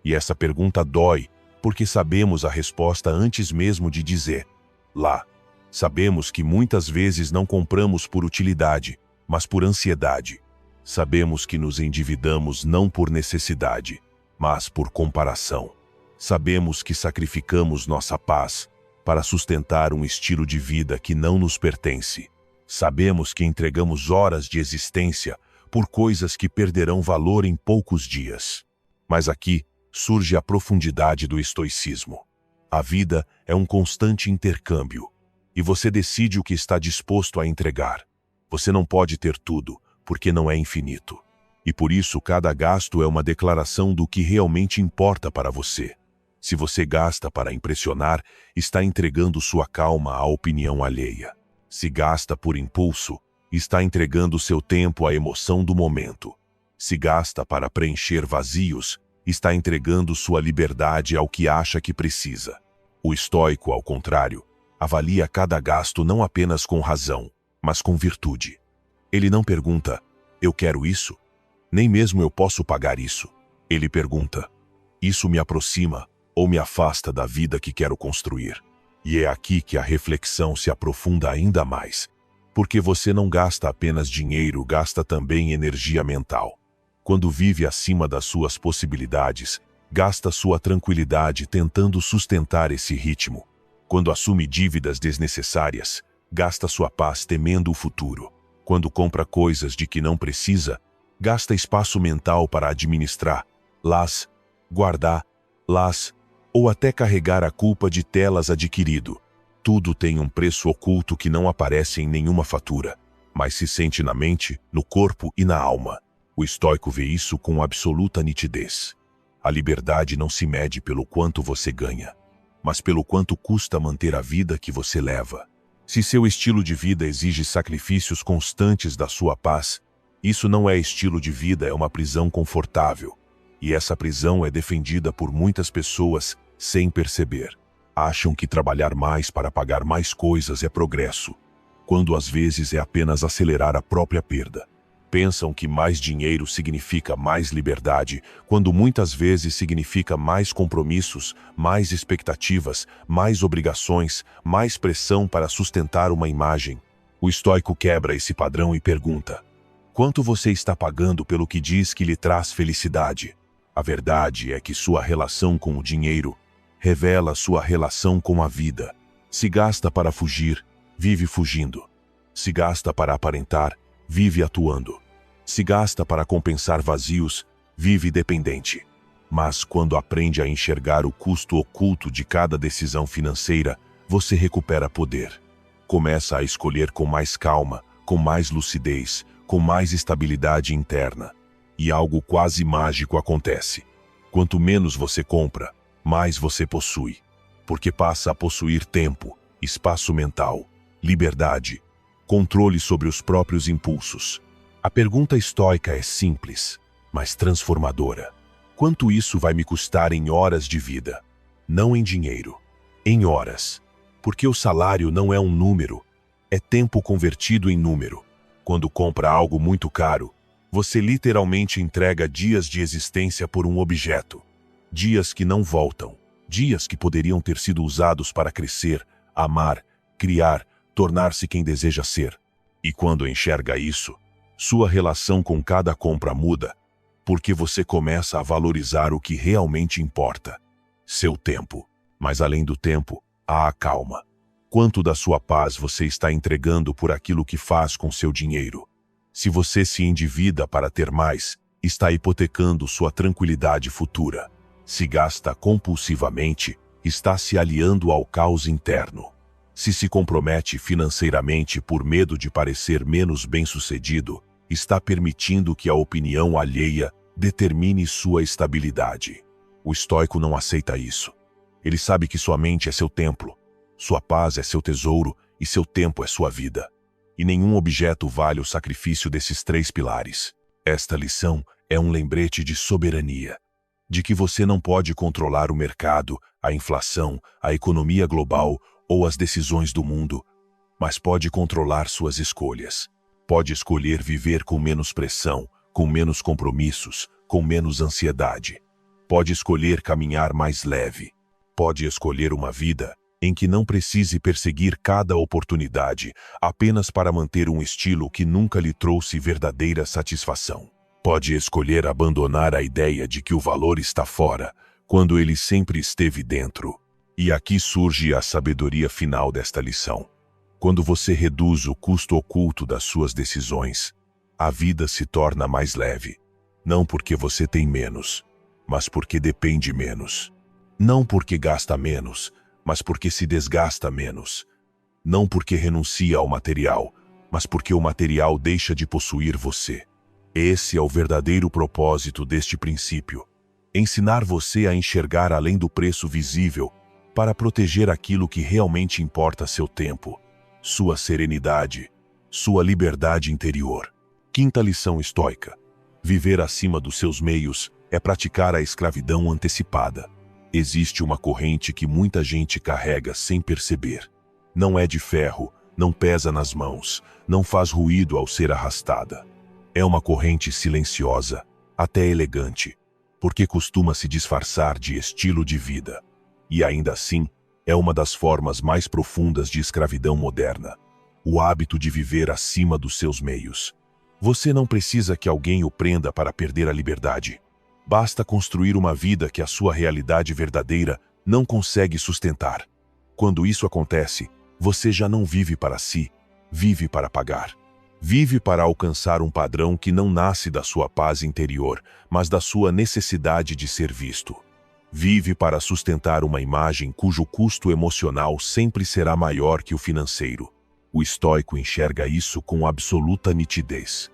E essa pergunta dói, porque sabemos a resposta antes mesmo de dizer lá. Sabemos que muitas vezes não compramos por utilidade, mas por ansiedade. Sabemos que nos endividamos não por necessidade, mas por comparação. Sabemos que sacrificamos nossa paz para sustentar um estilo de vida que não nos pertence. Sabemos que entregamos horas de existência por coisas que perderão valor em poucos dias. Mas aqui surge a profundidade do estoicismo. A vida é um constante intercâmbio, e você decide o que está disposto a entregar. Você não pode ter tudo, porque não é infinito. E por isso cada gasto é uma declaração do que realmente importa para você. Se você gasta para impressionar, está entregando sua calma à opinião alheia. Se gasta por impulso, está entregando seu tempo à emoção do momento. Se gasta para preencher vazios, está entregando sua liberdade ao que acha que precisa. O estoico, ao contrário, avalia cada gasto não apenas com razão, mas com virtude. Ele não pergunta: eu quero isso? Nem mesmo eu posso pagar isso. Ele pergunta: isso me aproxima ou me afasta da vida que quero construir? E é aqui que a reflexão se aprofunda ainda mais. Porque você não gasta apenas dinheiro, gasta também energia mental. Quando vive acima das suas possibilidades, gasta sua tranquilidade tentando sustentar esse ritmo. Quando assume dívidas desnecessárias, gasta sua paz temendo o futuro. Quando compra coisas de que não precisa, gasta espaço mental para administrar, guardar, ou até carregar a culpa de telas adquirido. Tudo tem um preço oculto que não aparece em nenhuma fatura, mas se sente na mente, no corpo e na alma. O estoico vê isso com absoluta nitidez. A liberdade não se mede pelo quanto você ganha, mas pelo quanto custa manter a vida que você leva. Se seu estilo de vida exige sacrifícios constantes da sua paz, isso não é estilo de vida, é uma prisão confortável. E essa prisão é defendida por muitas pessoas sem perceber. Acham que trabalhar mais para pagar mais coisas é progresso, quando às vezes é apenas acelerar a própria perda. Pensam que mais dinheiro significa mais liberdade, quando muitas vezes significa mais compromissos, mais expectativas, mais obrigações, mais pressão para sustentar uma imagem. O estoico quebra esse padrão e pergunta: quanto você está pagando pelo que diz que lhe traz felicidade? A verdade é que sua relação com o dinheiro revela sua relação com a vida. Se gasta para fugir, vive fugindo. Se gasta para aparentar, vive atuando. Se gasta para compensar vazios, vive dependente. Mas quando aprende a enxergar o custo oculto de cada decisão financeira, você recupera poder. Começa a escolher com mais calma, com mais lucidez, com mais estabilidade interna. E algo quase mágico acontece. Quanto menos você compra, mais você possui. Porque passa a possuir tempo, espaço mental, liberdade, controle sobre os próprios impulsos. A pergunta estoica é simples, mas transformadora. Quanto isso vai me custar em horas de vida? Não em dinheiro, em horas. Porque o salário não é um número, é tempo convertido em número. Quando compra algo muito caro, você literalmente entrega dias de existência por um objeto. Dias que não voltam, dias que poderiam ter sido usados para crescer, amar, criar, tornar-se quem deseja ser. E quando enxerga isso, sua relação com cada compra muda, porque você começa a valorizar o que realmente importa: seu tempo. Mas além do tempo, há a calma. Quanto da sua paz você está entregando por aquilo que faz com seu dinheiro? Se você se endivida para ter mais, está hipotecando sua tranquilidade futura. Se gasta compulsivamente, está se aliando ao caos interno. Se compromete financeiramente por medo de parecer menos bem-sucedido, está permitindo que a opinião alheia determine sua estabilidade. O estoico não aceita isso. Ele sabe que sua mente é seu templo, sua paz é seu tesouro e seu tempo é sua vida. E nenhum objeto vale o sacrifício desses 3 pilares. Esta lição é um lembrete de soberania, de que você não pode controlar o mercado, a inflação, a economia global ou as decisões do mundo, mas pode controlar suas escolhas. Pode escolher viver com menos pressão, com menos compromissos, com menos ansiedade. Pode escolher caminhar mais leve. Pode escolher uma vida em que não precise perseguir cada oportunidade apenas para manter um estilo que nunca lhe trouxe verdadeira satisfação. Pode escolher abandonar a ideia de que o valor está fora, quando ele sempre esteve dentro. E aqui surge a sabedoria final desta lição. Quando você reduz o custo oculto das suas decisões, a vida se torna mais leve. Não porque você tem menos, mas porque depende menos. Não porque gasta menos, mas porque se desgasta menos. Não porque renuncia ao material, mas porque o material deixa de possuir você. Esse é o verdadeiro propósito deste princípio: ensinar você a enxergar além do preço visível para proteger aquilo que realmente importa: seu tempo, sua serenidade, sua liberdade interior. Quinta lição estoica: viver acima dos seus meios é praticar a escravidão antecipada. Existe uma corrente que muita gente carrega sem perceber. Não é de ferro, não pesa nas mãos, não faz ruído ao ser arrastada. É uma corrente silenciosa, até elegante, porque costuma se disfarçar de estilo de vida. E ainda assim, é uma das formas mais profundas de escravidão moderna: o hábito de viver acima dos seus meios. Você não precisa que alguém o prenda para perder a liberdade. Basta construir uma vida que a sua realidade verdadeira não consegue sustentar. Quando isso acontece, você já não vive para si, vive para pagar. Vive para alcançar um padrão que não nasce da sua paz interior, mas da sua necessidade de ser visto. Vive para sustentar uma imagem cujo custo emocional sempre será maior que o financeiro. O estoico enxerga isso com absoluta nitidez.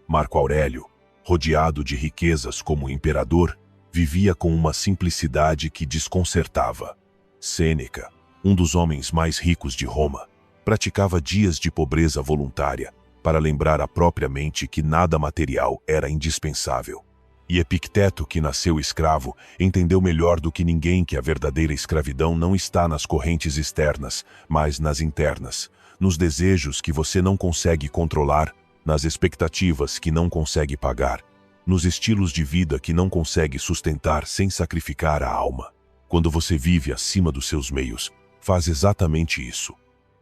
Marco Aurélio, rodeado de riquezas como imperador, vivia com uma simplicidade que desconcertava. Sêneca, um dos homens mais ricos de Roma, praticava dias de pobreza voluntária para lembrar à própria mente que nada material era indispensável. E Epicteto, que nasceu escravo, entendeu melhor do que ninguém que a verdadeira escravidão não está nas correntes externas, mas nas internas, nos desejos que você não consegue controlar, nas expectativas que não consegue pagar, nos estilos de vida que não consegue sustentar sem sacrificar a alma. Quando você vive acima dos seus meios, faz exatamente isso.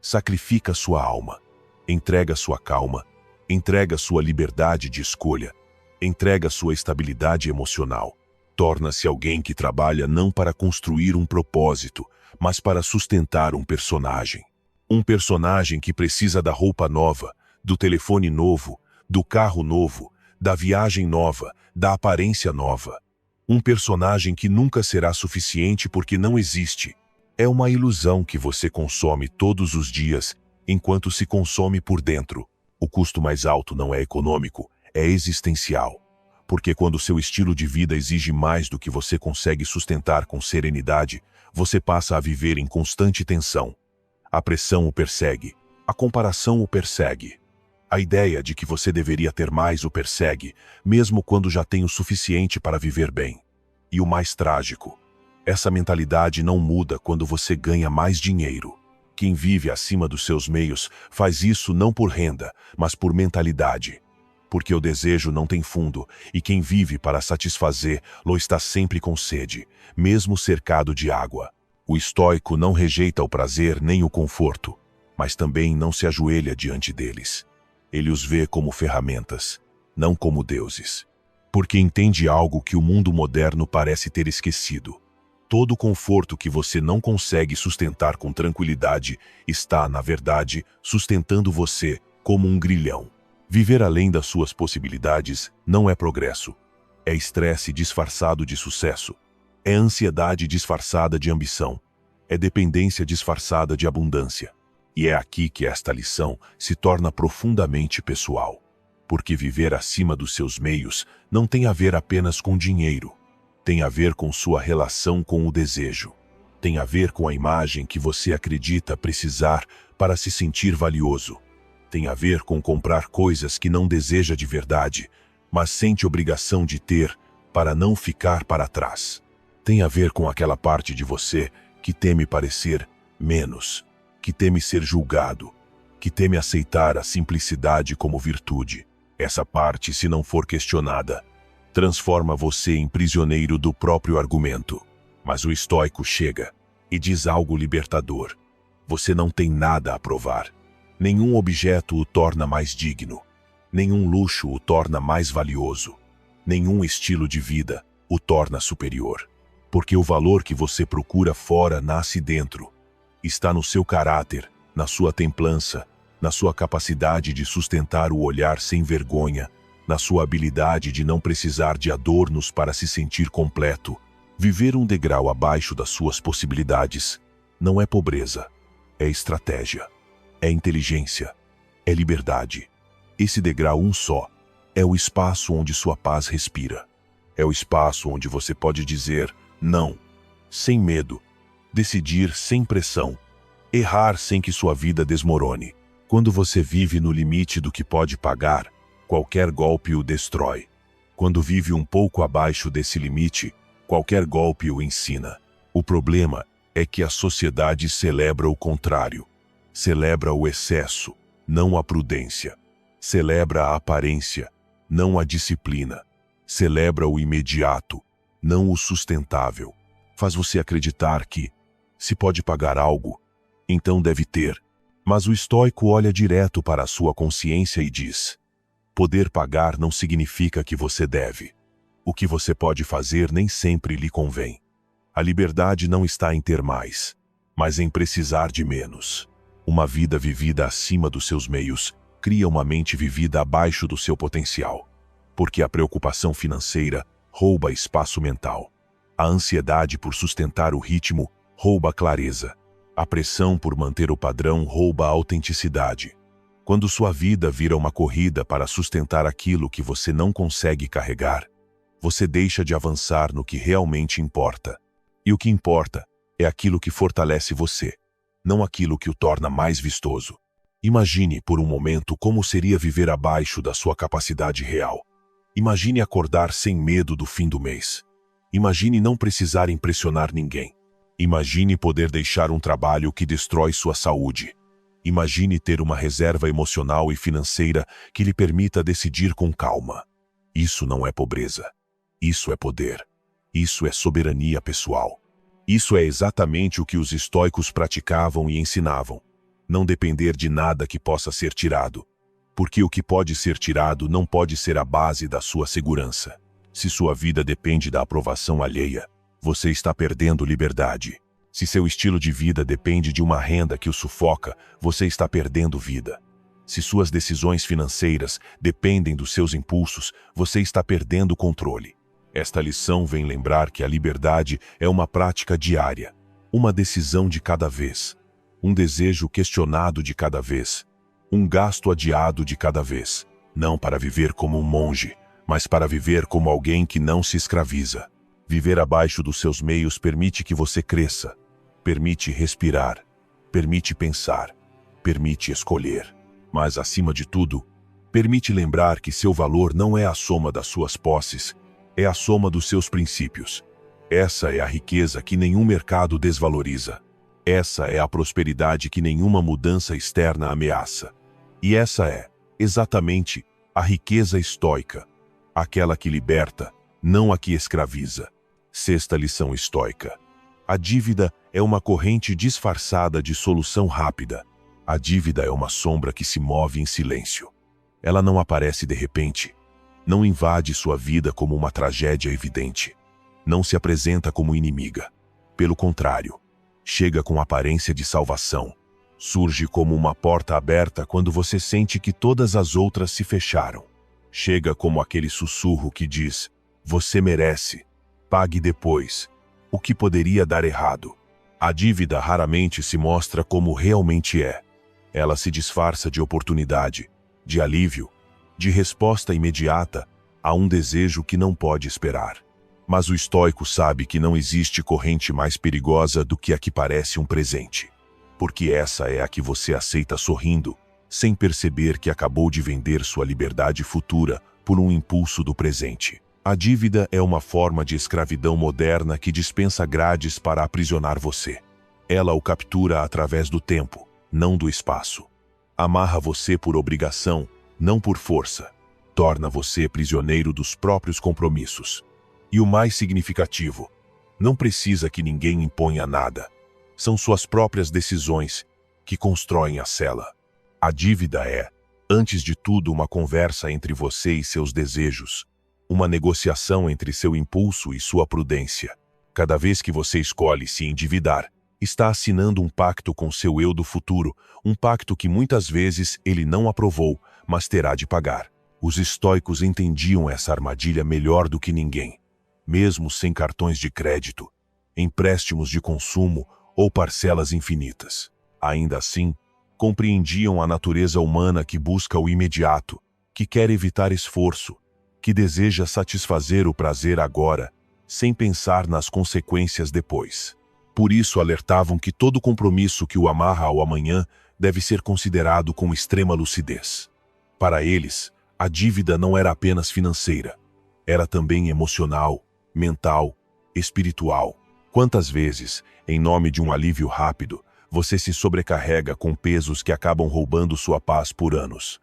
Sacrifica sua alma, entrega sua calma, entrega sua liberdade de escolha, entrega sua estabilidade emocional. Torna-se alguém que trabalha não para construir um propósito, mas para sustentar um personagem. Um personagem que precisa da roupa nova, do telefone novo, do carro novo, da viagem nova, da aparência nova. Um personagem que nunca será suficiente porque não existe. É uma ilusão que você consome todos os dias, enquanto se consome por dentro. O custo mais alto não é econômico, é existencial. Porque quando seu estilo de vida exige mais do que você consegue sustentar com serenidade, você passa a viver em constante tensão. A pressão o persegue, a comparação o persegue. A ideia de que você deveria ter mais o persegue, mesmo quando já tem o suficiente para viver bem. E o mais trágico, essa mentalidade não muda quando você ganha mais dinheiro. Quem vive acima dos seus meios faz isso não por renda, mas por mentalidade. Porque o desejo não tem fundo, e quem vive para satisfazer-lo está sempre com sede, mesmo cercado de água. O estoico não rejeita o prazer nem o conforto, mas também não se ajoelha diante deles. Ele os vê como ferramentas, não como deuses. Porque entende algo que o mundo moderno parece ter esquecido. Todo conforto que você não consegue sustentar com tranquilidade está, na verdade, sustentando você como um grilhão. Viver além das suas possibilidades não é progresso. É estresse disfarçado de sucesso. É ansiedade disfarçada de ambição. É dependência disfarçada de abundância. E é aqui que esta lição se torna profundamente pessoal. Porque viver acima dos seus meios não tem a ver apenas com dinheiro. Tem a ver com sua relação com o desejo. Tem a ver com a imagem que você acredita precisar para se sentir valioso. Tem a ver com comprar coisas que não deseja de verdade, mas sente obrigação de ter para não ficar para trás. Tem a ver com aquela parte de você que teme parecer menos, que teme ser julgado, que teme aceitar a simplicidade como virtude. Essa parte, se não for questionada, transforma você em prisioneiro do próprio argumento. Mas o estoico chega e diz algo libertador. Você não tem nada a provar. Nenhum objeto o torna mais digno. Nenhum luxo o torna mais valioso. Nenhum estilo de vida o torna superior. Porque o valor que você procura fora nasce dentro. Está no seu caráter, na sua templança, na sua capacidade de sustentar o olhar sem vergonha, na sua habilidade de não precisar de adornos para se sentir completo. Viver um degrau abaixo das suas possibilidades não é pobreza, é estratégia, é inteligência, é liberdade. Esse degrau um só é o espaço onde sua paz respira. É o espaço onde você pode dizer não, sem medo, decidir sem pressão, errar sem que sua vida desmorone. Quando você vive no limite do que pode pagar, qualquer golpe o destrói. Quando vive um pouco abaixo desse limite, qualquer golpe o ensina. O problema é que a sociedade celebra o contrário. Celebra o excesso, não a prudência. Celebra a aparência, não a disciplina. Celebra o imediato, não o sustentável. Faz você acreditar que, se pode pagar algo, então deve ter. Mas o estoico olha direto para a sua consciência e diz: poder pagar não significa que você deve. O que você pode fazer nem sempre lhe convém. A liberdade não está em ter mais, mas em precisar de menos. Uma vida vivida acima dos seus meios cria uma mente vivida abaixo do seu potencial. Porque a preocupação financeira rouba espaço mental. A ansiedade por sustentar o ritmo rouba a clareza. A pressão por manter o padrão rouba a autenticidade. Quando sua vida vira uma corrida para sustentar aquilo que você não consegue carregar, você deixa de avançar no que realmente importa. E o que importa é aquilo que fortalece você, não aquilo que o torna mais vistoso. Imagine por um momento como seria viver abaixo da sua capacidade real. Imagine acordar sem medo do fim do mês. Imagine não precisar impressionar ninguém. Imagine poder deixar um trabalho que destrói sua saúde. Imagine ter uma reserva emocional e financeira que lhe permita decidir com calma. Isso não é pobreza. Isso é poder. Isso é soberania pessoal. Isso é exatamente o que os estoicos praticavam e ensinavam. Não depender de nada que possa ser tirado. Porque o que pode ser tirado não pode ser a base da sua segurança. Se sua vida depende da aprovação alheia, você está perdendo liberdade. Se seu estilo de vida depende de uma renda que o sufoca, você está perdendo vida. Se suas decisões financeiras dependem dos seus impulsos, você está perdendo o controle. Esta lição vem lembrar que a liberdade é uma prática diária, uma decisão de cada vez, um desejo questionado de cada vez, um gasto adiado de cada vez, não para viver como um monge, mas para viver como alguém que não se escraviza. Viver abaixo dos seus meios permite que você cresça, permite respirar, permite pensar, permite escolher. Mas, acima de tudo, permite lembrar que seu valor não é a soma das suas posses, é a soma dos seus princípios. Essa é a riqueza que nenhum mercado desvaloriza. Essa é a prosperidade que nenhuma mudança externa ameaça. E essa é, exatamente, a riqueza estoica, aquela que liberta, não a que escraviza. Sexta lição estoica. A dívida é uma corrente disfarçada de solução rápida. A dívida é uma sombra que se move em silêncio. Ela não aparece de repente. Não invade sua vida como uma tragédia evidente. Não se apresenta como inimiga. Pelo contrário, chega com aparência de salvação. Surge como uma porta aberta quando você sente que todas as outras se fecharam. Chega como aquele sussurro que diz: você merece, pague depois, o que poderia dar errado. A dívida raramente se mostra como realmente é. Ela se disfarça de oportunidade, de alívio, de resposta imediata a um desejo que não pode esperar. Mas o estoico sabe que não existe corrente mais perigosa do que a que parece um presente. Porque essa é a que você aceita sorrindo, sem perceber que acabou de vender sua liberdade futura por um impulso do presente. A dívida é uma forma de escravidão moderna que dispensa grades para aprisionar você. Ela o captura através do tempo, não do espaço. Amarra você por obrigação, não por força. Torna você prisioneiro dos próprios compromissos. E o mais significativo, não precisa que ninguém imponha nada. São suas próprias decisões que constroem a cela. A dívida é, antes de tudo, uma conversa entre você e seus desejos. Uma negociação entre seu impulso e sua prudência. Cada vez que você escolhe se endividar, está assinando um pacto com seu eu do futuro, um pacto que muitas vezes ele não aprovou, mas terá de pagar. Os estoicos entendiam essa armadilha melhor do que ninguém. Mesmo sem cartões de crédito, empréstimos de consumo ou parcelas infinitas. Ainda assim, compreendiam a natureza humana que busca o imediato, que quer evitar esforço, que deseja satisfazer o prazer agora, sem pensar nas consequências depois. Por isso alertavam que todo compromisso que o amarra ao amanhã deve ser considerado com extrema lucidez. Para eles, a dívida não era apenas financeira, era também emocional, mental, espiritual. Quantas vezes, em nome de um alívio rápido, você se sobrecarrega com pesos que acabam roubando sua paz por anos?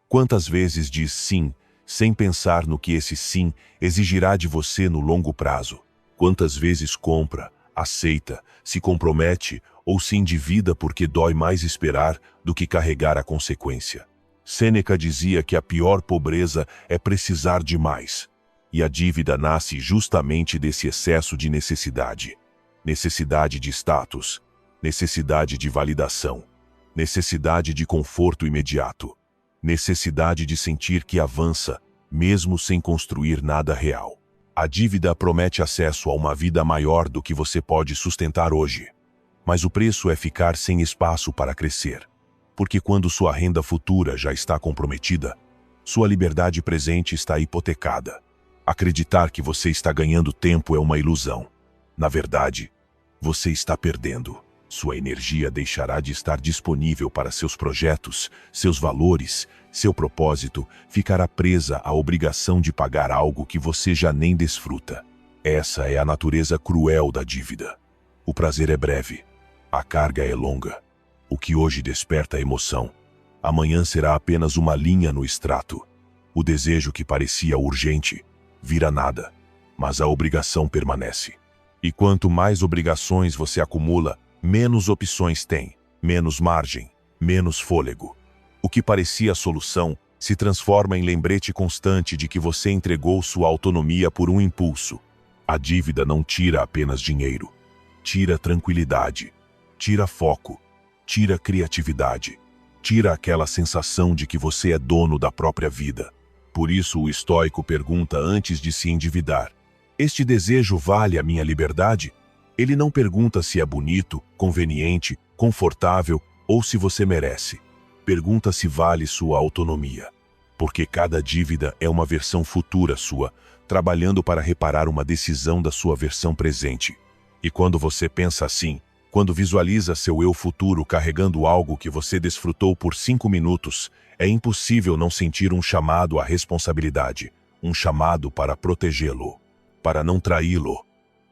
Quantas vezes diz sim, sem pensar no que esse sim exigirá de você no longo prazo? Quantas vezes compra, aceita, se compromete ou se endivida porque dói mais esperar do que carregar a consequência? Sêneca dizia que a pior pobreza é precisar demais. E a dívida nasce justamente desse excesso de necessidade. Necessidade de status, necessidade de validação, necessidade de conforto imediato, necessidade de sentir que avança, mesmo sem construir nada real. A dívida promete acesso a uma vida maior do que você pode sustentar hoje. Mas o preço é ficar sem espaço para crescer. Porque quando sua renda futura já está comprometida, sua liberdade presente está hipotecada. Acreditar que você está ganhando tempo é uma ilusão. Na verdade, você está perdendo. Sua energia deixará de estar disponível para seus projetos, seus valores, seu propósito, ficará presa à obrigação de pagar algo que você já nem desfruta. Essa é a natureza cruel da dívida. O prazer é breve, a carga é longa. O que hoje desperta emoção, amanhã será apenas uma linha no extrato. O desejo que parecia urgente vira nada, mas a obrigação permanece. E quanto mais obrigações você acumula, menos opções tem, menos margem, menos fôlego. O que parecia a solução se transforma em lembrete constante de que você entregou sua autonomia por um impulso. A dívida não tira apenas dinheiro, tira tranquilidade, tira foco, tira criatividade, tira aquela sensação de que você é dono da própria vida. Por isso o estoico pergunta antes de se endividar: Este desejo vale a minha liberdade? Ele não pergunta se é bonito, conveniente, confortável ou se você merece. Pergunta se vale sua autonomia. Porque cada dívida é uma versão futura sua, trabalhando para reparar uma decisão da sua versão presente. E quando você pensa assim, quando visualiza seu eu futuro carregando algo que você desfrutou por 5 minutos, é impossível não sentir um chamado à responsabilidade, um chamado para protegê-lo, para não traí-lo,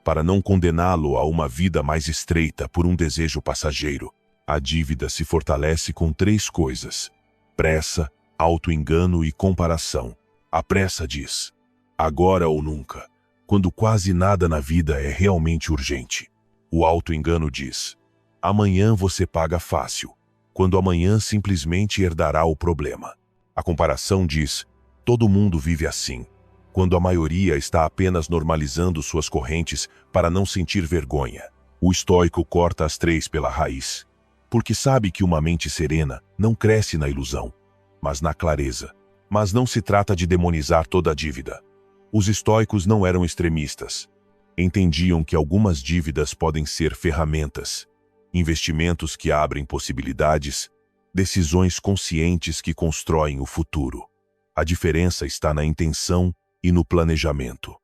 para não condená-lo a uma vida mais estreita por um desejo passageiro. A dívida se fortalece com 3 coisas: pressa, auto-engano e comparação. A pressa diz: agora ou nunca, quando quase nada na vida é realmente urgente. O auto-engano diz: amanhã você paga fácil, quando amanhã simplesmente herdará o problema. A comparação diz: todo mundo vive assim, quando a maioria está apenas normalizando suas correntes para não sentir vergonha. O estoico corta as 3 pela raiz, porque sabe que uma mente serena não cresce na ilusão, mas na clareza. Mas não se trata de demonizar toda a dívida. Os estoicos não eram extremistas. Entendiam que algumas dívidas podem ser ferramentas, investimentos que abrem possibilidades, decisões conscientes que constroem o futuro. A diferença está na intenção e no planejamento.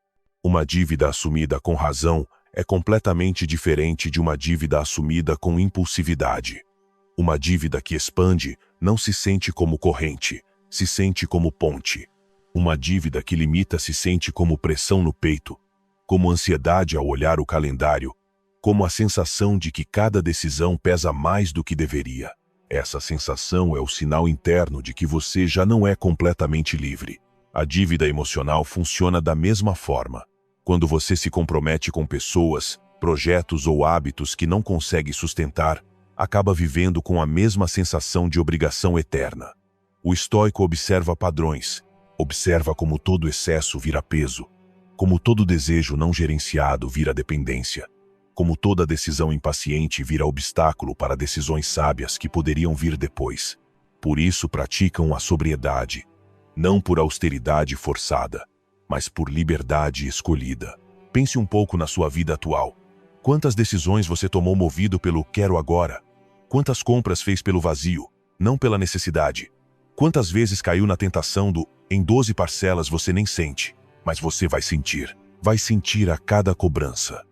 Uma dívida assumida com razão é completamente diferente de uma dívida assumida com impulsividade. Uma dívida que expande não se sente como corrente, se sente como ponte. Uma dívida que limita se sente como pressão no peito, como ansiedade ao olhar o calendário, como a sensação de que cada decisão pesa mais do que deveria. Essa sensação é o sinal interno de que você já não é completamente livre. A dívida emocional funciona da mesma forma. Quando você se compromete com pessoas, projetos ou hábitos que não consegue sustentar, acaba vivendo com a mesma sensação de obrigação eterna. O estoico observa padrões, observa como todo excesso vira peso, como todo desejo não gerenciado vira dependência, como toda decisão impaciente vira obstáculo para decisões sábias que poderiam vir depois. Por isso praticam a sobriedade, não por austeridade forçada, mas por liberdade escolhida. Pense um pouco na sua vida atual. Quantas decisões você tomou movido pelo quero agora? Quantas compras fez pelo vazio, não pela necessidade? Quantas vezes caiu na tentação do em 12 parcelas você nem sente, mas você vai sentir. Vai sentir a cada cobrança.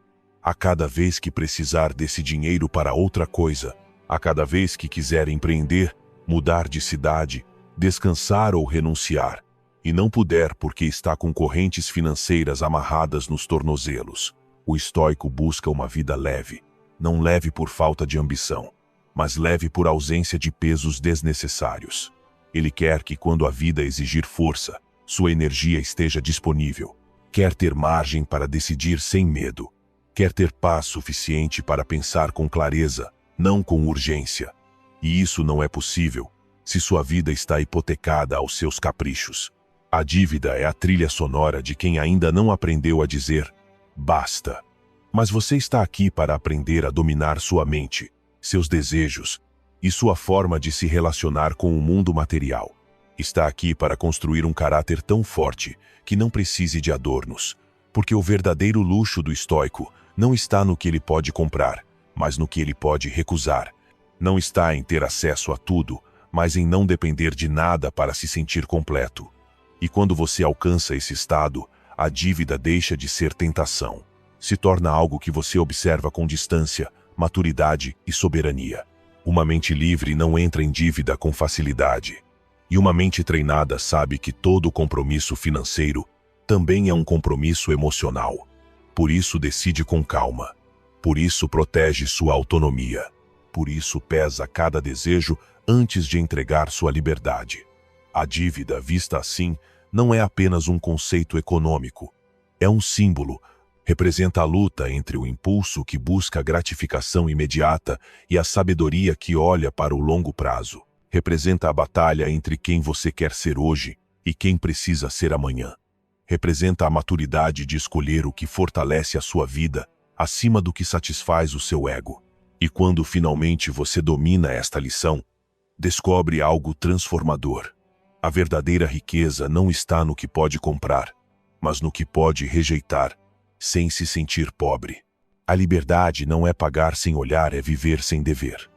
A cada vez que precisar desse dinheiro para outra coisa, a cada vez que quiser empreender, mudar de cidade, descansar ou renunciar, e não puder porque está com correntes financeiras amarradas nos tornozelos. O estoico busca uma vida leve, não leve por falta de ambição, mas leve por ausência de pesos desnecessários. Ele quer que quando a vida exigir força, sua energia esteja disponível. Quer ter margem para decidir sem medo. Quer ter paz suficiente para pensar com clareza, não com urgência. E isso não é possível se sua vida está hipotecada aos seus caprichos. A dívida é a trilha sonora de quem ainda não aprendeu a dizer basta. Mas você está aqui para aprender a dominar sua mente, seus desejos e sua forma de se relacionar com o mundo material. Está aqui para construir um caráter tão forte que não precise de adornos, porque o verdadeiro luxo do estoico não está no que ele pode comprar, mas no que ele pode recusar. Não está em ter acesso a tudo, mas em não depender de nada para se sentir completo. E quando você alcança esse estado, a dívida deixa de ser tentação. Se torna algo que você observa com distância, maturidade e soberania. Uma mente livre não entra em dívida com facilidade. E uma mente treinada sabe que todo compromisso financeiro também é um compromisso emocional. Por isso decide com calma. Por isso protege sua autonomia. Por isso pesa cada desejo antes de entregar sua liberdade. A dívida, vista assim, não é apenas um conceito econômico. É um símbolo. Representa a luta entre o impulso que busca gratificação imediata e a sabedoria que olha para o longo prazo. Representa a batalha entre quem você quer ser hoje e quem precisa ser amanhã. Representa a maturidade de escolher o que fortalece a sua vida acima do que satisfaz o seu ego. E quando finalmente você domina esta lição, descobre algo transformador. A verdadeira riqueza não está no que pode comprar, mas no que pode rejeitar. sem se sentir pobre. A liberdade não é pagar sem olhar, é viver sem dever.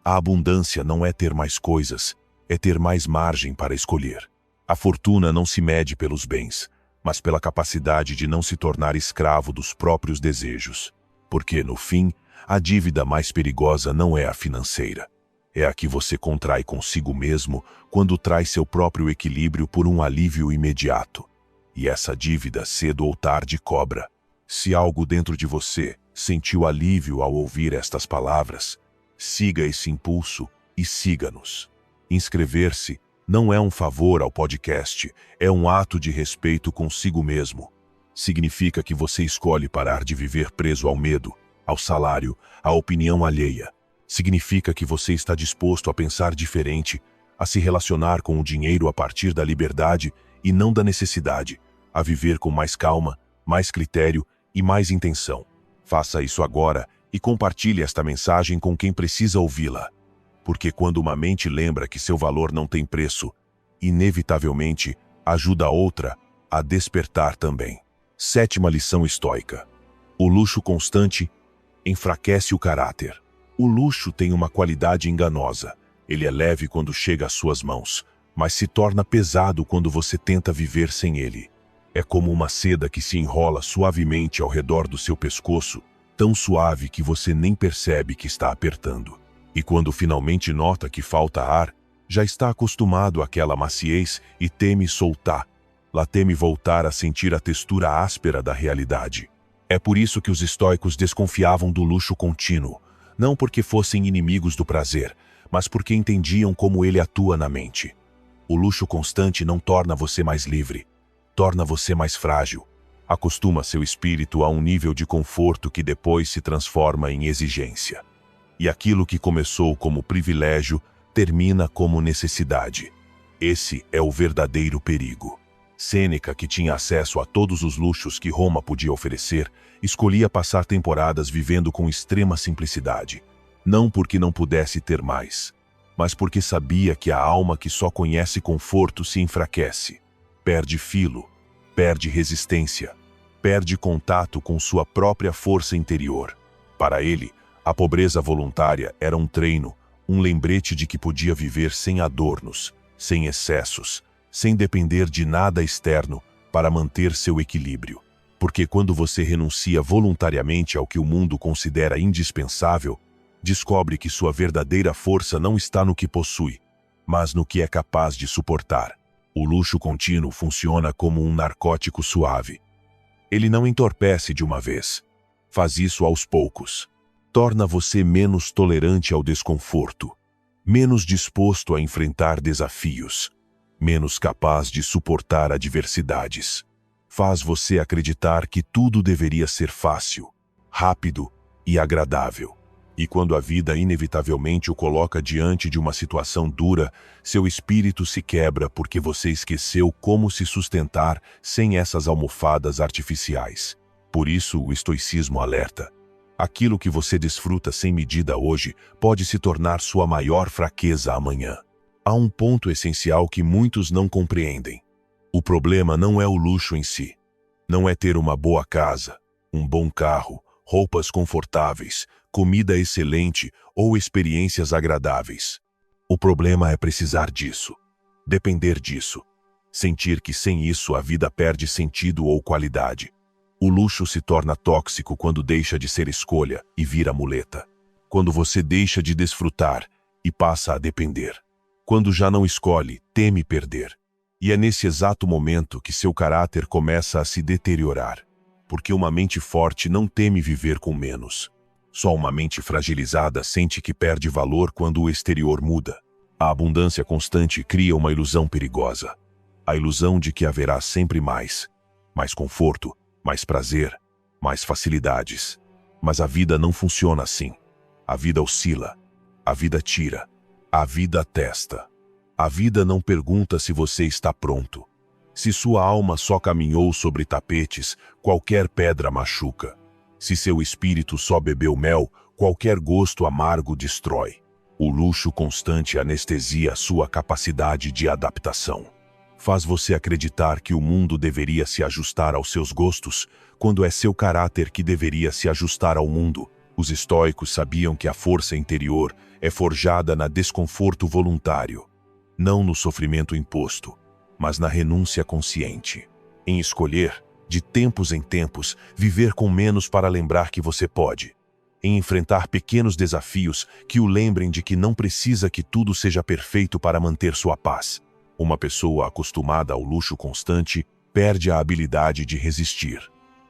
A abundância não é ter mais coisas, é ter mais margem para escolher. A fortuna não se mede pelos bens, mas pela capacidade de não se tornar escravo dos próprios desejos. Porque, no fim, a dívida mais perigosa não é a financeira. É a que você contrai consigo mesmo quando traz seu próprio equilíbrio por um alívio imediato. E essa dívida, cedo ou tarde, cobra. Se algo dentro de você sentiu alívio ao ouvir estas palavras, siga esse impulso e siga-nos. Inscrever-se não é um favor ao podcast, é um ato de respeito consigo mesmo. Significa que você escolhe parar de viver preso ao medo, ao salário, à opinião alheia. Significa que você está disposto a pensar diferente, a se relacionar com o dinheiro a partir da liberdade e não da necessidade, a viver com mais calma, mais critério e mais intenção. Faça isso agora e compartilhe esta mensagem com quem precisa ouvi-la. Porque quando uma mente lembra que seu valor não tem preço, inevitavelmente ajuda a outra a despertar também. 7ª lição estoica. O luxo constante enfraquece o caráter. O luxo tem uma qualidade enganosa. Ele é leve quando chega às suas mãos, mas se torna pesado quando você tenta viver sem ele. É como uma seda que se enrola suavemente ao redor do seu pescoço, tão suave que você nem percebe que está apertando. E quando finalmente nota que falta ar, já está acostumado àquela maciez e teme soltar. Lá teme voltar a sentir a textura áspera da realidade. É por isso que os estoicos desconfiavam do luxo contínuo, não porque fossem inimigos do prazer, mas porque entendiam como ele atua na mente. O luxo constante não torna você mais livre, torna você mais frágil. Acostuma seu espírito a um nível de conforto que depois se transforma em exigência. E aquilo que começou como privilégio termina como necessidade. Esse é o verdadeiro perigo. Sêneca, que tinha acesso a todos os luxos que Roma podia oferecer, escolhia passar temporadas vivendo com extrema simplicidade. Não porque não pudesse ter mais, mas porque sabia que a alma que só conhece conforto se enfraquece. Perde filo, perde resistência, perde contato com sua própria força interior. Para ele, a pobreza voluntária era um treino, um lembrete de que podia viver sem adornos, sem excessos, sem depender de nada externo para manter seu equilíbrio. Porque quando você renuncia voluntariamente ao que o mundo considera indispensável, descobre que sua verdadeira força não está no que possui, mas no que é capaz de suportar. O luxo contínuo funciona como um narcótico suave. Ele não entorpece de uma vez. Faz isso aos poucos. Torna você menos tolerante ao desconforto, menos disposto a enfrentar desafios, menos capaz de suportar adversidades. Faz você acreditar que tudo deveria ser fácil, rápido e agradável. E quando a vida inevitavelmente o coloca diante de uma situação dura, seu espírito se quebra porque você esqueceu como se sustentar sem essas almofadas artificiais. Por isso o estoicismo alerta. Aquilo que você desfruta sem medida hoje pode se tornar sua maior fraqueza amanhã. Há um ponto essencial que muitos não compreendem. O problema não é o luxo em si. Não é ter uma boa casa, um bom carro, roupas confortáveis, comida excelente ou experiências agradáveis. O problema é precisar disso, depender disso, sentir que sem isso a vida perde sentido ou qualidade. O luxo se torna tóxico quando deixa de ser escolha e vira muleta. Quando você deixa de desfrutar e passa a depender. Quando já não escolhe, teme perder. E é nesse exato momento que seu caráter começa a se deteriorar. Porque uma mente forte não teme viver com menos. Só uma mente fragilizada sente que perde valor quando o exterior muda. A abundância constante cria uma ilusão perigosa. A ilusão de que haverá sempre mais. Mais conforto, mais prazer, mais facilidades. Mas a vida não funciona assim. A vida oscila. A vida tira. A vida testa. A vida não pergunta se você está pronto. Se sua alma só caminhou sobre tapetes, qualquer pedra machuca. Se seu espírito só bebeu mel, qualquer gosto amargo destrói. O luxo constante anestesia sua capacidade de adaptação. Faz você acreditar que o mundo deveria se ajustar aos seus gostos, quando é seu caráter que deveria se ajustar ao mundo. Os estoicos sabiam que a força interior é forjada na desconforto voluntário, não no sofrimento imposto, mas na renúncia consciente. Em escolher, de tempos em tempos, viver com menos para lembrar que você pode. Em enfrentar pequenos desafios que o lembrem de que não precisa que tudo seja perfeito para manter sua paz. Uma pessoa acostumada ao luxo constante perde a habilidade de resistir.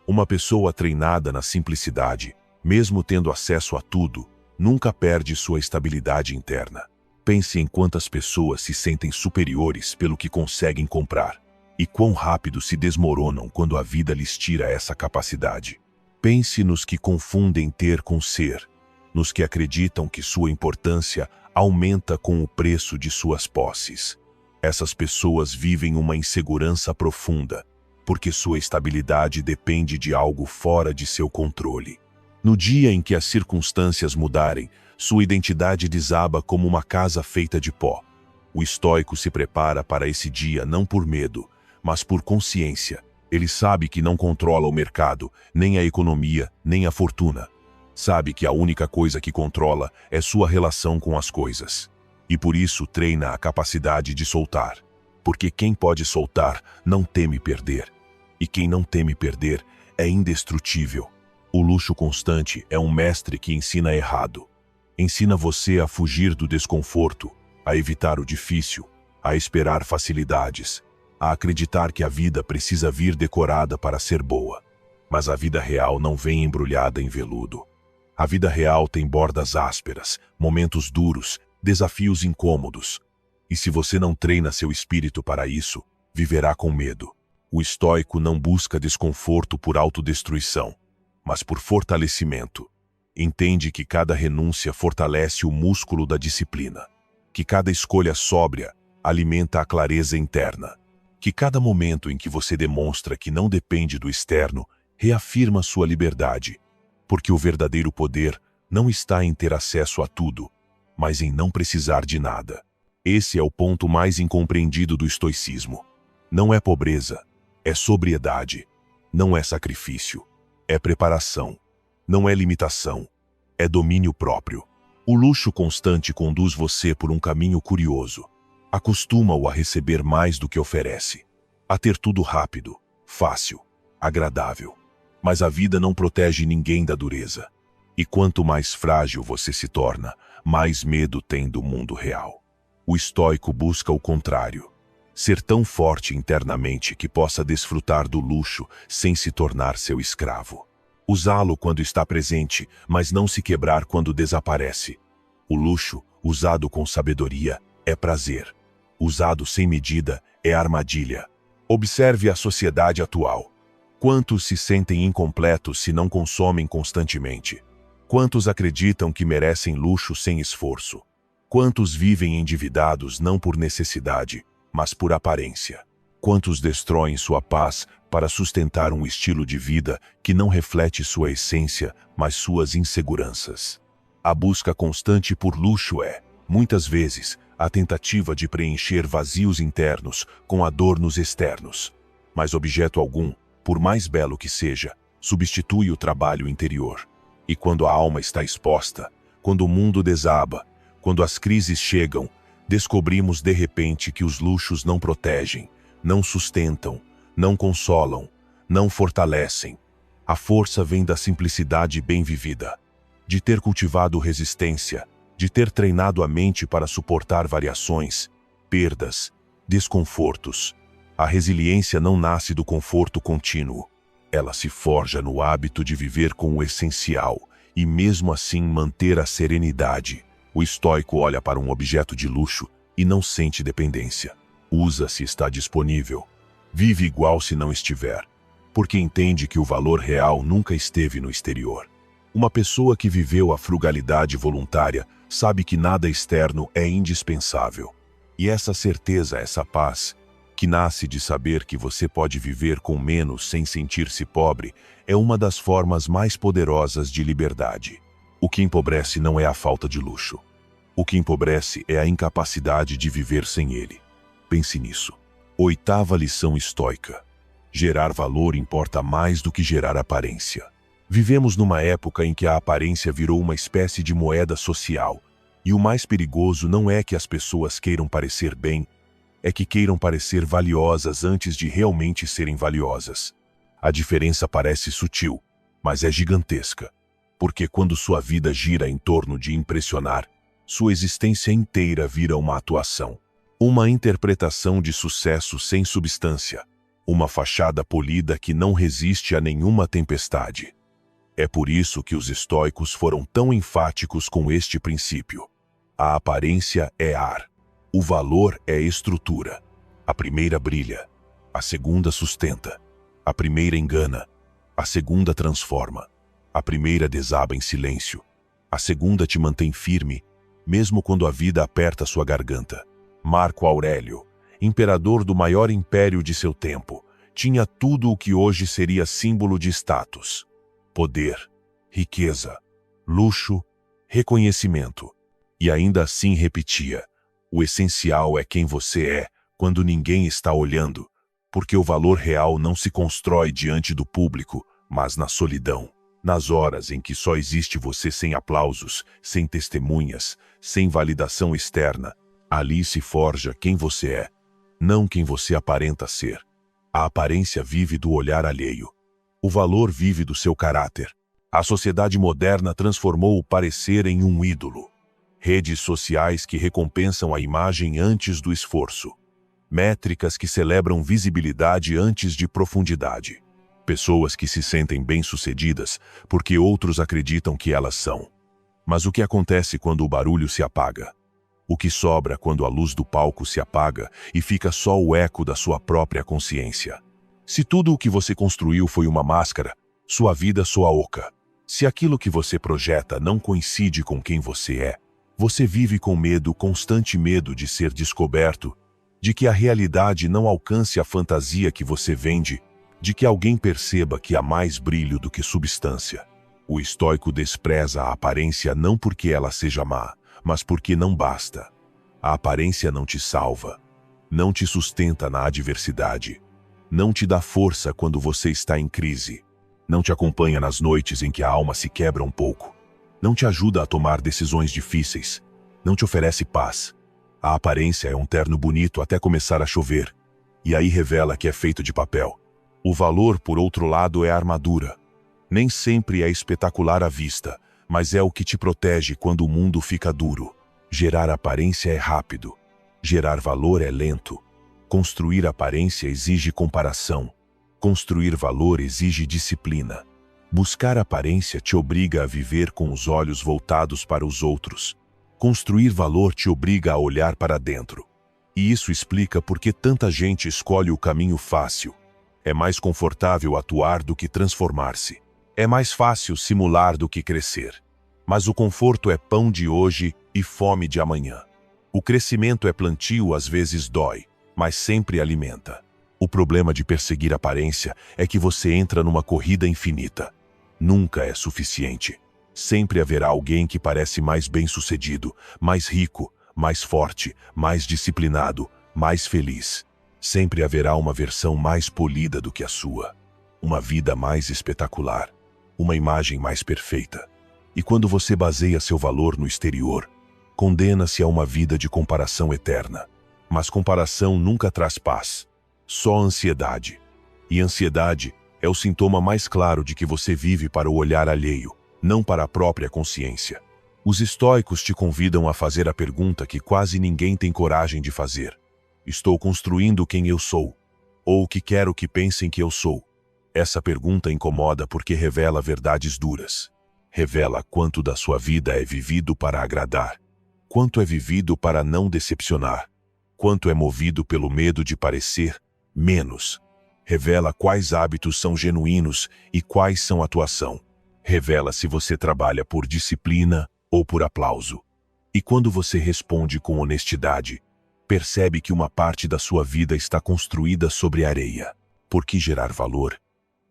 Uma pessoa treinada na simplicidade, mesmo tendo acesso a tudo, nunca perde sua estabilidade interna. Pense em quantas pessoas se sentem superiores pelo que conseguem comprar, e quão rápido se desmoronam quando a vida lhes tira essa capacidade. Pense nos que confundem ter com ser, nos que acreditam que sua importância aumenta com o preço de suas posses. Essas pessoas vivem uma insegurança profunda, porque sua estabilidade depende de algo fora de seu controle. No dia em que as circunstâncias mudarem, sua identidade desaba como uma casa feita de pó. O estoico se prepara para esse dia não por medo, mas por consciência. Ele sabe que não controla o mercado, nem a economia, nem a fortuna. Sabe que a única coisa que controla é sua relação com as coisas. E por isso treina a capacidade de soltar. Porque quem pode soltar não teme perder. E quem não teme perder é indestrutível. O luxo constante é um mestre que ensina errado. Ensina você a fugir do desconforto, a evitar o difícil, a esperar facilidades, a acreditar que a vida precisa vir decorada para ser boa. Mas a vida real não vem embrulhada em veludo. A vida real tem bordas ásperas, momentos duros, desafios incômodos. E se você não treina seu espírito para isso, viverá com medo. O estoico não busca desconforto por autodestruição, mas por fortalecimento. Entende que cada renúncia fortalece o músculo da disciplina, que cada escolha sóbria alimenta a clareza interna, que cada momento em que você demonstra que não depende do externo reafirma sua liberdade, porque o verdadeiro poder não está em ter acesso a tudo, mas em não precisar de nada. Esse é o ponto mais incompreendido do estoicismo. Não é pobreza, é sobriedade. Não é sacrifício, é preparação. Não é limitação, é domínio próprio. O luxo constante conduz você por um caminho curioso. Acostuma-o a receber mais do que oferece, a ter tudo rápido, fácil, agradável. Mas a vida não protege ninguém da dureza. E quanto mais frágil você se torna, mais medo tem do mundo real. O estoico busca o contrário. Ser tão forte internamente que possa desfrutar do luxo sem se tornar seu escravo. Usá-lo quando está presente, mas não se quebrar quando desaparece. O luxo, usado com sabedoria, é prazer. Usado sem medida, é armadilha. Observe a sociedade atual. Quantos se sentem incompletos se não consomem constantemente? Quantos acreditam que merecem luxo sem esforço? Quantos vivem endividados não por necessidade, mas por aparência? Quantos destroem sua paz para sustentar um estilo de vida que não reflete sua essência, mas suas inseguranças? A busca constante por luxo é, muitas vezes, a tentativa de preencher vazios internos com adornos externos. Mas objeto algum, por mais belo que seja, substitui o trabalho interior. E quando a alma está exposta, quando o mundo desaba, quando as crises chegam, descobrimos de repente que os luxos não protegem, não sustentam, não consolam, não fortalecem. A força vem da simplicidade bem vivida, de ter cultivado resistência, de ter treinado a mente para suportar variações, perdas, desconfortos. A resiliência não nasce do conforto contínuo. Ela se forja no hábito de viver com o essencial e mesmo assim manter a serenidade. O estoico olha para um objeto de luxo e não sente dependência. Usa se está disponível. Vive igual se não estiver, porque entende que o valor real nunca esteve no exterior. Uma pessoa que viveu a frugalidade voluntária sabe que nada externo é indispensável. E essa certeza, essa paz, que nasce de saber que você pode viver com menos sem sentir-se pobre, é uma das formas mais poderosas de liberdade. O que empobrece não é a falta de luxo. O que empobrece é a incapacidade de viver sem ele. Pense nisso. Oitava lição estoica: gerar valor importa mais do que gerar aparência. Vivemos numa época em que a aparência virou uma espécie de moeda social, e o mais perigoso não é que as pessoas queiram parecer bem, é que queiram parecer valiosas antes de realmente serem valiosas. A diferença parece sutil, mas é gigantesca, porque quando sua vida gira em torno de impressionar, sua existência inteira vira uma atuação. Uma interpretação de sucesso sem substância, uma fachada polida que não resiste a nenhuma tempestade. É por isso que os estoicos foram tão enfáticos com este princípio. A aparência é ar. O valor é estrutura. A primeira brilha. A segunda sustenta. A primeira engana. A segunda transforma. A primeira desaba em silêncio. A segunda te mantém firme, mesmo quando a vida aperta sua garganta. Marco Aurélio, imperador do maior império de seu tempo, tinha tudo o que hoje seria símbolo de status: poder, riqueza, luxo, reconhecimento. E ainda assim repetia: o essencial é quem você é quando ninguém está olhando, porque o valor real não se constrói diante do público, mas na solidão. Nas horas em que só existe você sem aplausos, sem testemunhas, sem validação externa, ali se forja quem você é, não quem você aparenta ser. A aparência vive do olhar alheio. O valor vive do seu caráter. A sociedade moderna transformou o parecer em um ídolo. Redes sociais que recompensam a imagem antes do esforço. Métricas que celebram visibilidade antes de profundidade. Pessoas que se sentem bem-sucedidas porque outros acreditam que elas são. Mas o que acontece quando o barulho se apaga? O que sobra quando a luz do palco se apaga e fica só o eco da sua própria consciência? Se tudo o que você construiu foi uma máscara, sua vida soa oca. Se aquilo que você projeta não coincide com quem você é, você vive com medo, constante medo de ser descoberto, de que a realidade não alcance a fantasia que você vende, de que alguém perceba que há mais brilho do que substância. O estoico despreza a aparência não porque ela seja má, mas porque não basta. A aparência não te salva, não te sustenta na adversidade, não te dá força quando você está em crise, não te acompanha nas noites em que a alma se quebra um pouco, não te ajuda a tomar decisões difíceis, não te oferece paz. A aparência é um terno bonito até começar a chover, e aí revela que é feito de papel. O valor, por outro lado, é armadura. Nem sempre é espetacular à vista, mas é o que te protege quando o mundo fica duro. Gerar aparência é rápido. Gerar valor é lento. Construir aparência exige comparação. Construir valor exige disciplina. Buscar aparência te obriga a viver com os olhos voltados para os outros. Construir valor te obriga a olhar para dentro. E isso explica por que tanta gente escolhe o caminho fácil. É mais confortável atuar do que transformar-se. É mais fácil simular do que crescer. Mas o conforto é pão de hoje e fome de amanhã. O crescimento é plantio, às vezes dói, mas sempre alimenta. O problema de perseguir aparência é que você entra numa corrida infinita. Nunca é suficiente. Sempre haverá alguém que parece mais bem-sucedido, mais rico, mais forte, mais disciplinado, mais feliz. Sempre haverá uma versão mais polida do que a sua. Uma vida mais espetacular. Uma imagem mais perfeita. E quando você baseia seu valor no exterior, condena-se a uma vida de comparação eterna. Mas comparação nunca traz paz. Só ansiedade. E ansiedade é o sintoma mais claro de que você vive para o olhar alheio, não para a própria consciência. Os estoicos te convidam a fazer a pergunta que quase ninguém tem coragem de fazer. Estou construindo quem eu sou? Ou o que quero que pensem que eu sou? Essa pergunta incomoda porque revela verdades duras. Revela quanto da sua vida é vivido para agradar, quanto é vivido para não decepcionar, quanto é movido pelo medo de parecer menos. Revela quais hábitos são genuínos e quais são atuação. Revela se você trabalha por disciplina ou por aplauso. E quando você responde com honestidade, percebe que uma parte da sua vida está construída sobre areia. Porque gerar valor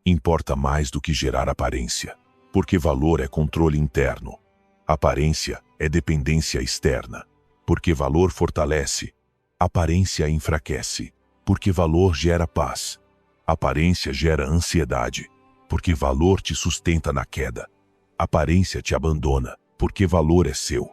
importa mais do que gerar aparência. Porque valor é controle interno. Aparência é dependência externa. Porque valor fortalece, aparência enfraquece. porque valor gera paz. Aparência gera ansiedade, porque valor te sustenta na queda. Aparência te abandona, porque valor é seu.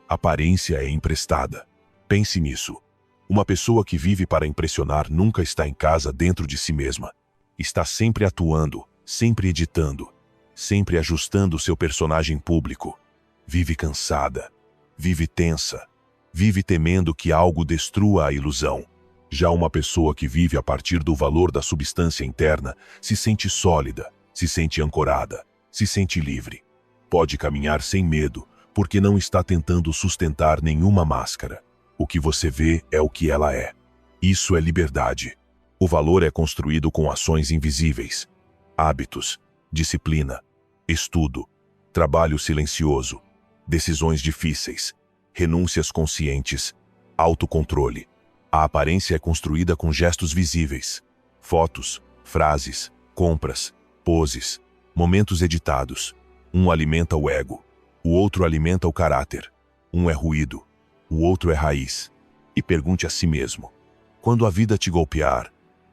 Aparência é emprestada. Pense nisso. Uma pessoa que vive para impressionar nunca está em casa dentro de si mesma. Está sempre atuando, sempre editando, sempre ajustando seu personagem público. Vive cansada, vive tensa, vive temendo que algo destrua a ilusão. Já uma pessoa que vive a partir do valor da substância interna se sente sólida, se sente ancorada, se sente livre. Pode caminhar sem medo, porque não está tentando sustentar nenhuma máscara. O que você vê é o que ela é. Isso é liberdade. O valor é construído com ações invisíveis. Hábitos, disciplina, estudo, trabalho silencioso, decisões difíceis, renúncias conscientes, autocontrole. A aparência é construída com gestos visíveis. Fotos, frases, compras, poses, momentos editados. Um alimenta o ego, o outro alimenta o caráter. Um é ruído, o outro é raiz. E pergunte a si mesmo: quando a vida te golpear,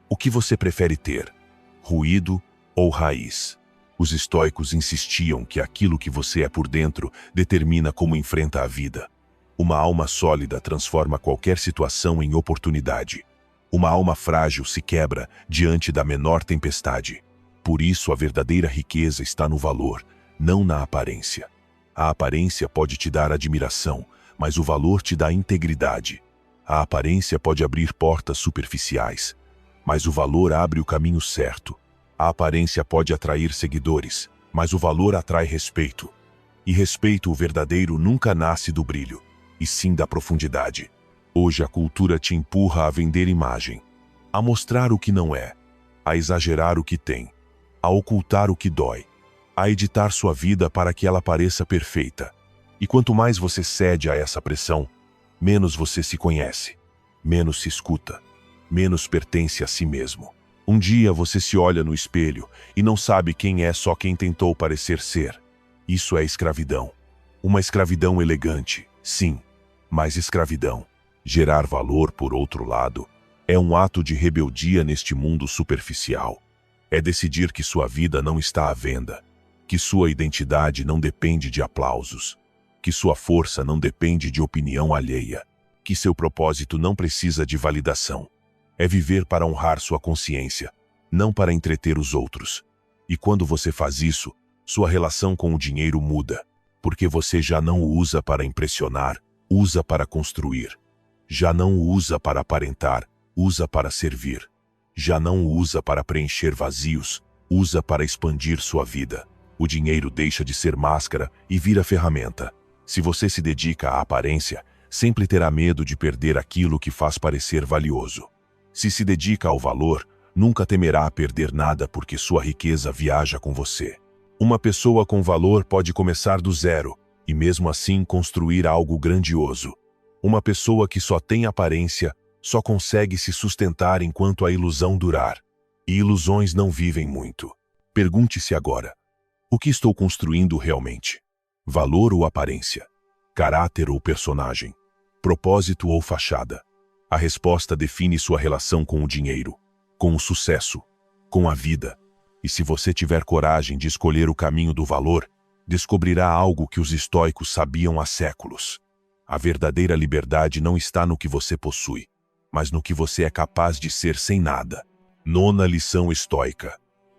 o que você prefere ter? Ruído ou raiz? Os estoicos insistiam que aquilo que você é por dentro determina como enfrenta a vida. Uma alma sólida transforma qualquer situação em oportunidade. Uma alma frágil se quebra diante da menor tempestade. Por isso, a verdadeira riqueza está no valor, não na aparência. A aparência pode te dar admiração, mas o valor te dá integridade. A aparência pode abrir portas superficiais, mas o valor abre o caminho certo. A aparência pode atrair seguidores, mas o valor atrai respeito. E respeito, o verdadeiro, nunca nasce do brilho, e sim da profundidade. Hoje a cultura te empurra a vender imagem, a mostrar o que não é, a exagerar o que tem, a ocultar o que dói, a editar sua vida para que ela pareça perfeita. E quanto mais você cede a essa pressão, menos você se conhece, menos se escuta, menos pertence a si mesmo. Um dia você se olha no espelho e não sabe quem é só quem tentou parecer ser. Isso é escravidão. Uma escravidão elegante, sim, mas escravidão. Gerar valor, por outro lado, é um ato de rebeldia neste mundo superficial. É decidir que sua vida não está à venda, que sua identidade não depende de aplausos, que sua força não depende de opinião alheia, que seu propósito não precisa de validação. É viver para honrar sua consciência, não para entreter os outros. E quando você faz isso, sua relação com o dinheiro muda, porque você já não o usa para impressionar, usa para construir. Já não o usa para aparentar, usa para servir. Já não o usa para preencher vazios, usa para expandir sua vida. O dinheiro deixa de ser máscara e vira ferramenta. Se você se dedica à aparência, sempre terá medo de perder aquilo que faz parecer valioso. Se se dedica ao valor, nunca temerá perder nada porque sua riqueza viaja com você. Uma pessoa com valor pode começar do zero e mesmo assim construir algo grandioso. Uma pessoa que só tem aparência só consegue se sustentar enquanto a ilusão durar. E ilusões não vivem muito. Pergunte-se agora: o que estou construindo realmente? Valor ou aparência? Caráter ou personagem? Propósito ou fachada? A resposta define sua relação com o dinheiro, com o sucesso, com a vida. E se você tiver coragem de escolher o caminho do valor, descobrirá algo que os estoicos sabiam há séculos. A verdadeira liberdade não está no que você possui, mas no que você é capaz de ser sem nada. Nona lição estoica: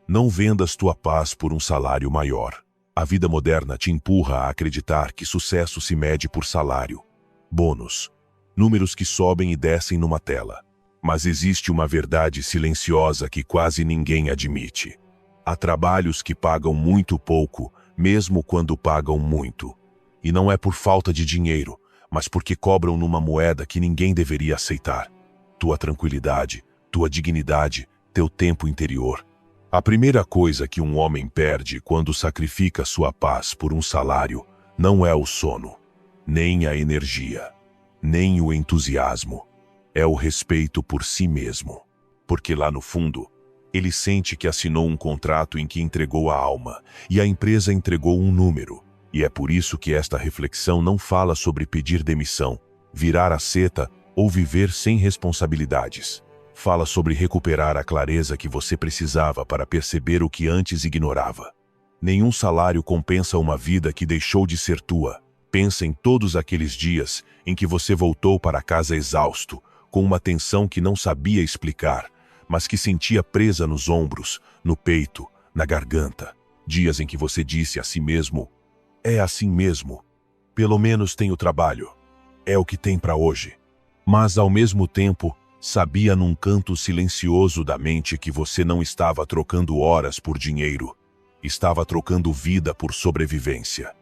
não vendas tua paz por um salário maior. A vida moderna te empurra a acreditar que sucesso se mede por salário, bônus, números que sobem e descem numa tela. Mas existe uma verdade silenciosa que quase ninguém admite. Há trabalhos que pagam muito pouco, mesmo quando pagam muito. E não é por falta de dinheiro, mas porque cobram numa moeda que ninguém deveria aceitar. Tua tranquilidade, tua dignidade, teu tempo interior. A primeira coisa que um homem perde quando sacrifica sua paz por um salário não é o sono, nem a energia, nem o entusiasmo. É o respeito por si mesmo. Porque lá no fundo, ele sente que assinou um contrato em que entregou a alma, e a empresa entregou um número. E é por isso que esta reflexão não fala sobre pedir demissão, virar a seta ou viver sem responsabilidades. Fala sobre recuperar a clareza que você precisava para perceber o que antes ignorava. Nenhum salário compensa uma vida que deixou de ser tua. Pensa em todos aqueles dias em que você voltou para casa exausto, com uma tensão que não sabia explicar, mas que sentia presa nos ombros, no peito, na garganta. Dias em que você disse a si mesmo: é assim mesmo. Pelo menos tenho trabalho. É o que tem para hoje. Mas, ao mesmo tempo, sabia num canto silencioso da mente que você não estava trocando horas por dinheiro. Estava trocando vida por sobrevivência.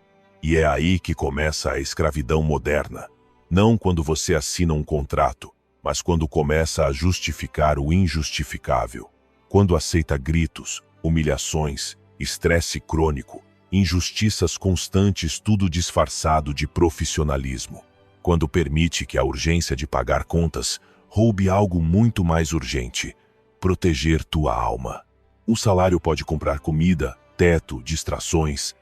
E é aí que começa a escravidão moderna. Não quando você assina um contrato, mas quando começa a justificar o injustificável. Quando aceita gritos, humilhações, estresse crônico, injustiças constantes, tudo disfarçado de profissionalismo. Quando permite que a urgência de pagar contas roube algo muito mais urgente: proteger tua alma. Um salário pode comprar comida, teto, distrações,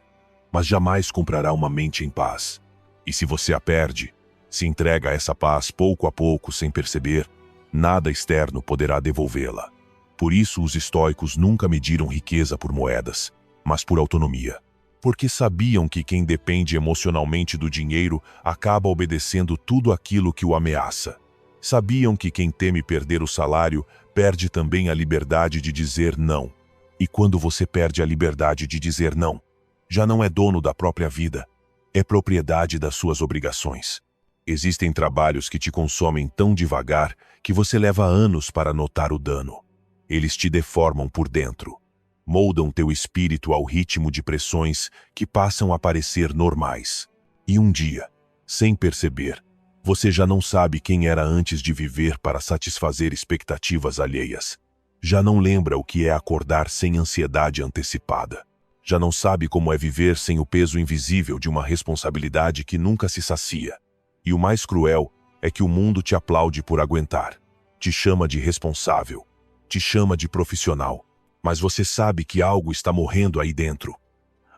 mas jamais comprará uma mente em paz. E se você a perde, se entrega a essa paz pouco a pouco sem perceber, nada externo poderá devolvê-la. Por isso os estoicos nunca mediram riqueza por moedas, mas por autonomia. Porque sabiam que quem depende emocionalmente do dinheiro acaba obedecendo tudo aquilo que o ameaça. Sabiam que quem teme perder o salário perde também a liberdade de dizer não. E quando você perde a liberdade de dizer não, já não é dono da própria vida, é propriedade das suas obrigações. Existem trabalhos que te consomem tão devagar que você leva anos para notar o dano. Eles te deformam por dentro. Moldam teu espírito ao ritmo de pressões que passam a parecer normais. E um dia, sem perceber, você já não sabe quem era antes de viver para satisfazer expectativas alheias. Já não lembra o que é acordar sem ansiedade antecipada. Já não sabe como é viver sem o peso invisível de uma responsabilidade que nunca se sacia. E o mais cruel é que o mundo te aplaude por aguentar. Te chama de responsável. Te chama de profissional. Mas você sabe que algo está morrendo aí dentro.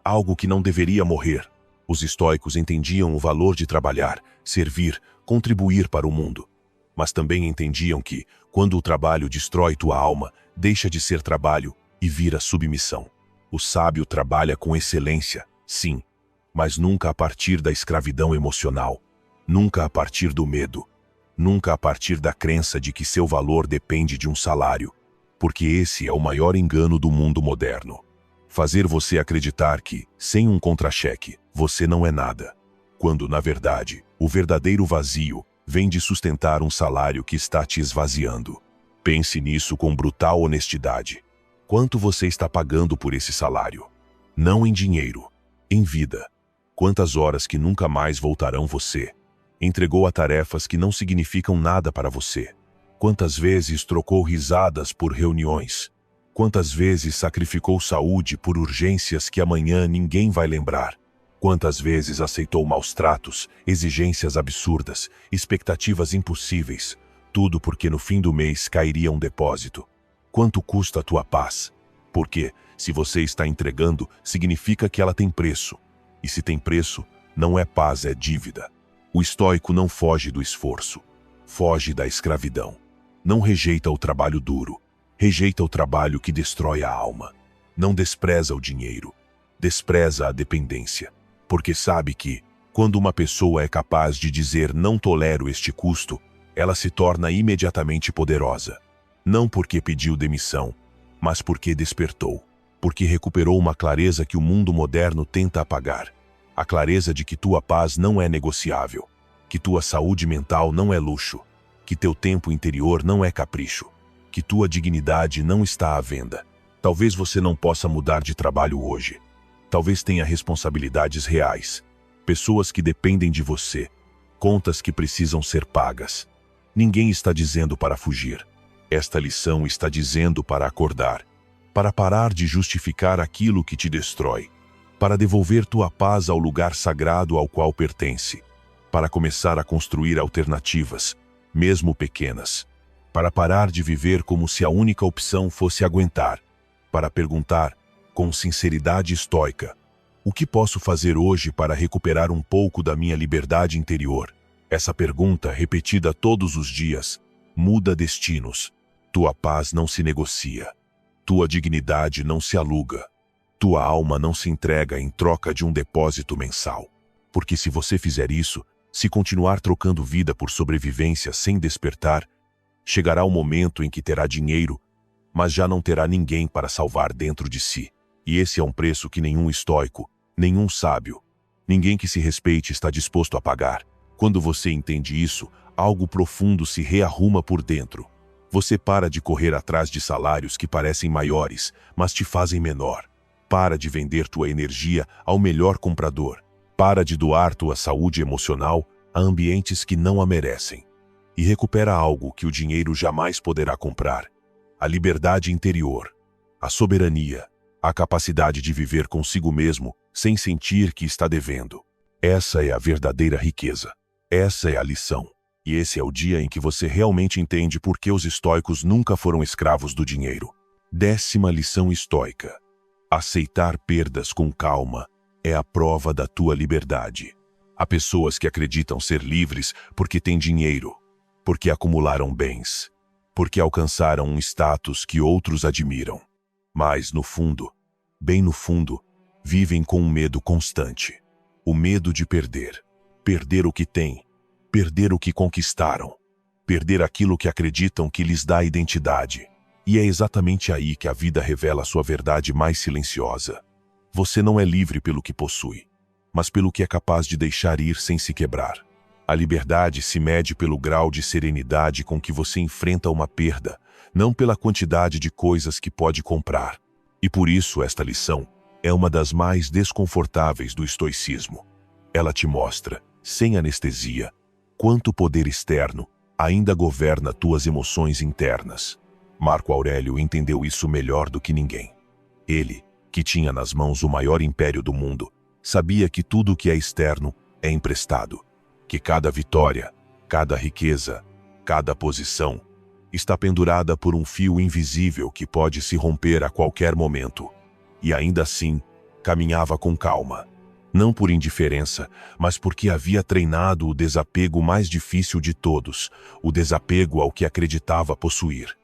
Algo que não deveria morrer. Os estoicos entendiam o valor de trabalhar, servir, contribuir para o mundo. Mas também entendiam que, quando o trabalho destrói tua alma, deixa de ser trabalho e vira submissão. O sábio trabalha com excelência, sim, mas nunca a partir da escravidão emocional, nunca a partir do medo, nunca a partir da crença de que seu valor depende de um salário, porque esse é o maior engano do mundo moderno. Fazer você acreditar que, sem um contra-cheque, você não é nada, quando, na verdade, o verdadeiro vazio vem de sustentar um salário que está te esvaziando. Pense nisso com brutal honestidade. Quanto você está pagando por esse salário? Não em dinheiro, em vida. Quantas horas que nunca mais voltarão você entregou a tarefas que não significam nada para você? Quantas vezes trocou risadas por reuniões? Quantas vezes sacrificou saúde por urgências que amanhã ninguém vai lembrar? Quantas vezes aceitou maus tratos, exigências absurdas, expectativas impossíveis, tudo porque no fim do mês cairia um depósito? Quanto custa a tua paz? Porque, se você está entregando, significa que ela tem preço. E se tem preço, não é paz, é dívida. O estoico não foge do esforço, foge da escravidão. Não rejeita o trabalho duro, rejeita o trabalho que destrói a alma. Não despreza o dinheiro, despreza a dependência. Porque sabe que, quando uma pessoa é capaz de dizer não tolero este custo, ela se torna imediatamente poderosa. Não porque pediu demissão, mas porque despertou. Porque recuperou uma clareza que o mundo moderno tenta apagar. A clareza de que tua paz não é negociável, que tua saúde mental não é luxo, que teu tempo interior não é capricho, que tua dignidade não está à venda. Talvez você não possa mudar de trabalho hoje. Talvez tenha responsabilidades reais, pessoas que dependem de você, contas que precisam ser pagas. Ninguém está dizendo para fugir. Esta lição está dizendo para acordar, para parar de justificar aquilo que te destrói, para devolver tua paz ao lugar sagrado ao qual pertence, para começar a construir alternativas, mesmo pequenas, para parar de viver como se a única opção fosse aguentar, para perguntar, com sinceridade estoica: o que posso fazer hoje para recuperar um pouco da minha liberdade interior? Essa pergunta, repetida todos os dias, muda destinos. Tua paz não se negocia. Tua dignidade não se aluga. Tua alma não se entrega em troca de um depósito mensal. Porque se você fizer isso, se continuar trocando vida por sobrevivência sem despertar, chegará o momento em que terá dinheiro, mas já não terá ninguém para salvar dentro de si. E esse é um preço que nenhum estoico, nenhum sábio, ninguém que se respeite está disposto a pagar. Quando você entende isso, algo profundo se rearruma por dentro. Você para de correr atrás de salários que parecem maiores, mas te fazem menor. Para de vender tua energia ao melhor comprador. Para de doar tua saúde emocional a ambientes que não a merecem. E recupera algo que o dinheiro jamais poderá comprar: a liberdade interior, a soberania, a capacidade de viver consigo mesmo sem sentir que está devendo. Essa é a verdadeira riqueza. Essa é a lição. E esse é o dia em que você realmente entende por que os estoicos nunca foram escravos do dinheiro. 10ª lição estoica. Aceitar perdas com calma é a prova da tua liberdade. Há pessoas que acreditam ser livres porque têm dinheiro, porque acumularam bens, porque alcançaram um status que outros admiram. Mas, no fundo, bem no fundo, vivem com um medo constante. O medo de perder. Perder o que têm. Perder o que conquistaram. Perder aquilo que acreditam que lhes dá identidade. E é exatamente aí que a vida revela sua verdade mais silenciosa. Você não é livre pelo que possui, mas pelo que é capaz de deixar ir sem se quebrar. A liberdade se mede pelo grau de serenidade com que você enfrenta uma perda, não pela quantidade de coisas que pode comprar. E por isso esta lição é uma das mais desconfortáveis do estoicismo. Ela te mostra, sem anestesia, quanto poder externo ainda governa tuas emoções internas. Marco Aurélio entendeu isso melhor do que ninguém. Ele, que tinha nas mãos o maior império do mundo, sabia que tudo o que é externo é emprestado, que cada vitória, cada riqueza, cada posição está pendurada por um fio invisível que pode se romper a qualquer momento. E ainda assim, caminhava com calma. Não por indiferença, mas porque havia treinado o desapego mais difícil de todos, o desapego ao que acreditava possuir.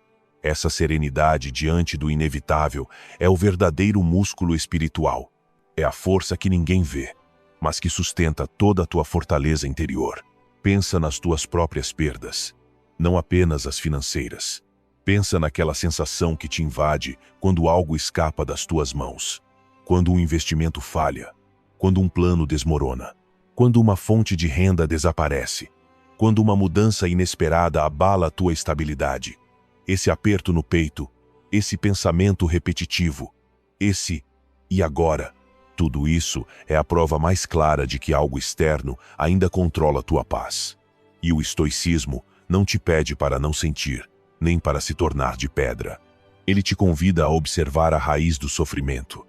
Essa serenidade diante do inevitável é o verdadeiro músculo espiritual. É a força que ninguém vê, mas que sustenta toda a tua fortaleza interior. Pensa nas tuas próprias perdas, não apenas as financeiras. Pensa naquela sensação que te invade quando algo escapa das tuas mãos, quando um investimento falha, quando um plano desmorona, quando uma fonte de renda desaparece, quando uma mudança inesperada abala a tua estabilidade. Esse aperto no peito, esse pensamento repetitivo, esse "e agora?", tudo isso é a prova mais clara de que algo externo ainda controla tua paz. E o estoicismo não te pede para não sentir, nem para se tornar de pedra. Ele te convida a observar a raiz do sofrimento.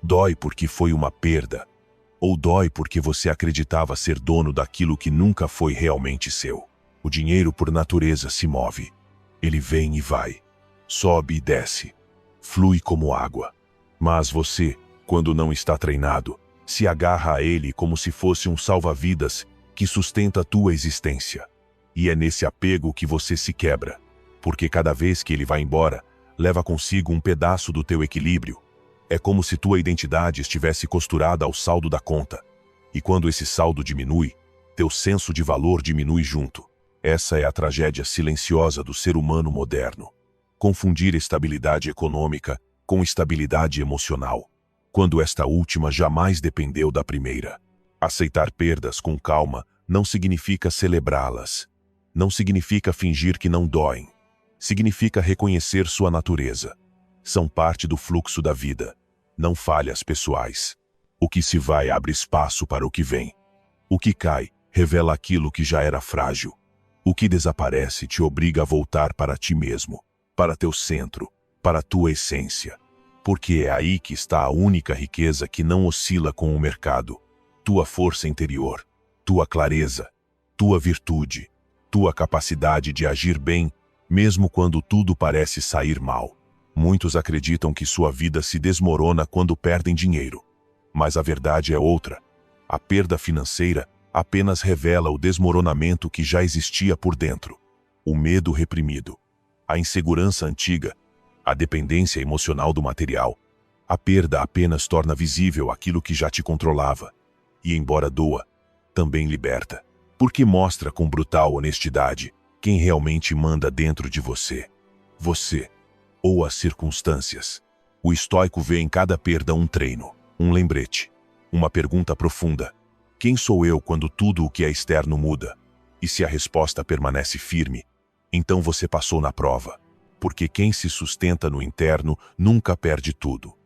Dói porque foi uma perda, ou dói porque você acreditava ser dono daquilo que nunca foi realmente seu. O dinheiro por natureza se move. Ele vem e vai, sobe e desce, flui como água. Mas você, quando não está treinado, se agarra a ele como se fosse um salva-vidas que sustenta a tua existência. E é nesse apego que você se quebra, porque cada vez que ele vai embora, leva consigo um pedaço do teu equilíbrio. É como se tua identidade estivesse costurada ao saldo da conta. E quando esse saldo diminui, teu senso de valor diminui junto. Essa é a tragédia silenciosa do ser humano moderno. Confundir estabilidade econômica com estabilidade emocional, quando esta última jamais dependeu da primeira. Aceitar perdas com calma não significa celebrá-las. Não significa fingir que não doem. Significa reconhecer sua natureza. São parte do fluxo da vida, não falhas pessoais. O que se vai abre espaço para o que vem. O que cai revela aquilo que já era frágil. O que desaparece te obriga a voltar para ti mesmo, para teu centro, para tua essência. Porque é aí que está a única riqueza que não oscila com o mercado. Tua força interior, tua clareza, tua virtude, tua capacidade de agir bem, mesmo quando tudo parece sair mal. Muitos acreditam que sua vida se desmorona quando perdem dinheiro. Mas a verdade é outra. A perda financeira apenas revela o desmoronamento que já existia por dentro. O medo reprimido. a insegurança antiga, a dependência emocional do material. A perda apenas torna visível aquilo que já te controlava. E embora doa, também liberta. Porque mostra com brutal honestidade quem realmente manda dentro de você. Você ou as circunstâncias. O estoico vê em cada perda um treino, um lembrete, uma pergunta profunda. Quem sou eu quando tudo o que é externo muda? E se a resposta permanece firme, então você passou na prova. Porque quem se sustenta no interno nunca perde tudo.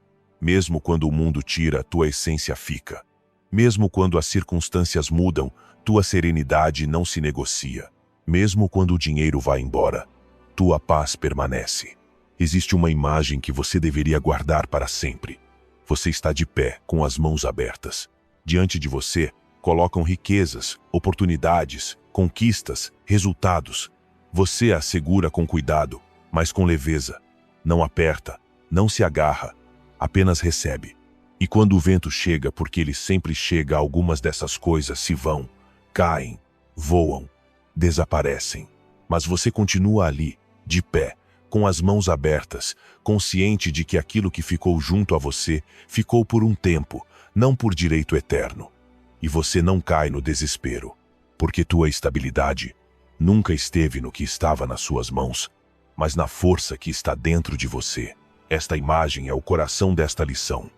Mesmo quando o mundo tira, tua essência fica. Mesmo quando as circunstâncias mudam, tua serenidade não se negocia. Mesmo quando o dinheiro vai embora, tua paz permanece. Existe uma imagem que você deveria guardar para sempre. Você está de pé, com as mãos abertas. Diante de você, colocam riquezas, oportunidades, conquistas, resultados. Você as segura com cuidado, mas com leveza. Não aperta, não se agarra, apenas recebe. E quando o vento chega, porque ele sempre chega, algumas dessas coisas se vão, caem, voam, desaparecem. Mas você continua ali, de pé, com as mãos abertas, consciente de que aquilo que ficou junto a você ficou por um tempo, não por direito eterno. E você não cai no desespero, porque tua estabilidade nunca esteve no que estava nas suas mãos, mas na força que está dentro de você. Esta imagem é o coração desta lição.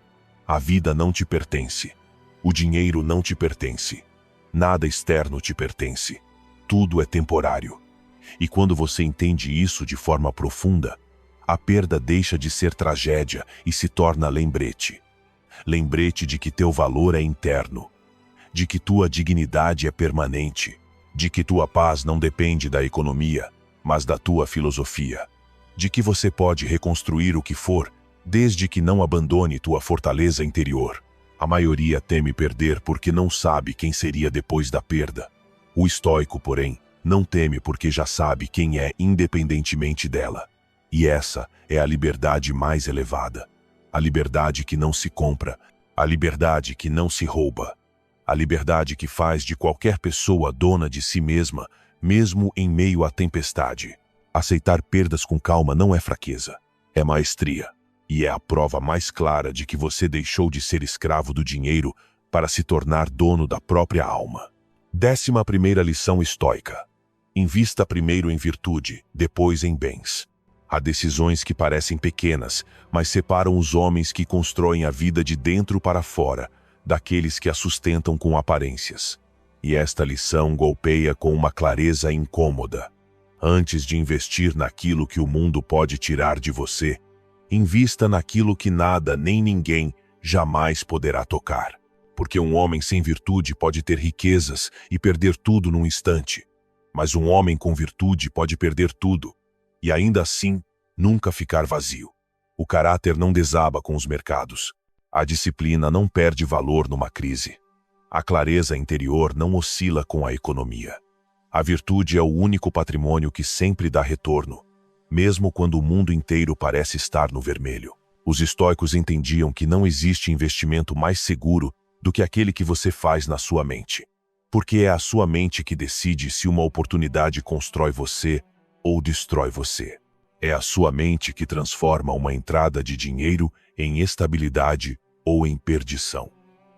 A vida não te pertence. O dinheiro não te pertence. Nada externo te pertence. Tudo é temporário. E quando você entende isso de forma profunda, a perda deixa de ser tragédia e se torna lembrete. Lembrete de que teu valor é interno, de que tua dignidade é permanente, de que tua paz não depende da economia, mas da tua filosofia, de que você pode reconstruir o que for, desde que não abandone tua fortaleza interior. A maioria teme perder porque não sabe quem seria depois da perda. O estoico, porém, não teme porque já sabe quem é independentemente dela. E essa é a liberdade mais elevada. A liberdade que não se compra, a liberdade que não se rouba. A liberdade que faz de qualquer pessoa dona de si mesma, mesmo em meio à tempestade. Aceitar perdas com calma não é fraqueza, é maestria. E é a prova mais clara de que você deixou de ser escravo do dinheiro para se tornar dono da própria alma. 11ª lição estoica. Invista primeiro em virtude, depois em bens. Há decisões que parecem pequenas, mas separam os homens que constroem a vida de dentro para fora, daqueles que a sustentam com aparências. E esta lição golpeia com uma clareza incômoda. Antes de investir naquilo que o mundo pode tirar de você, invista naquilo que nada nem ninguém jamais poderá tocar. Porque um homem sem virtude pode ter riquezas e perder tudo num instante. Mas um homem com virtude pode perder tudo, e ainda assim, nunca ficar vazio. O caráter não desaba com os mercados. A disciplina não perde valor numa crise. A clareza interior não oscila com a economia. A virtude é o único patrimônio que sempre dá retorno, mesmo quando o mundo inteiro parece estar no vermelho. Os estoicos entendiam que não existe investimento mais seguro do que aquele que você faz na sua mente. Porque é a sua mente que decide se uma oportunidade constrói você ou destrói você. É a sua mente que transforma uma entrada de dinheiro em estabilidade ou em perdição.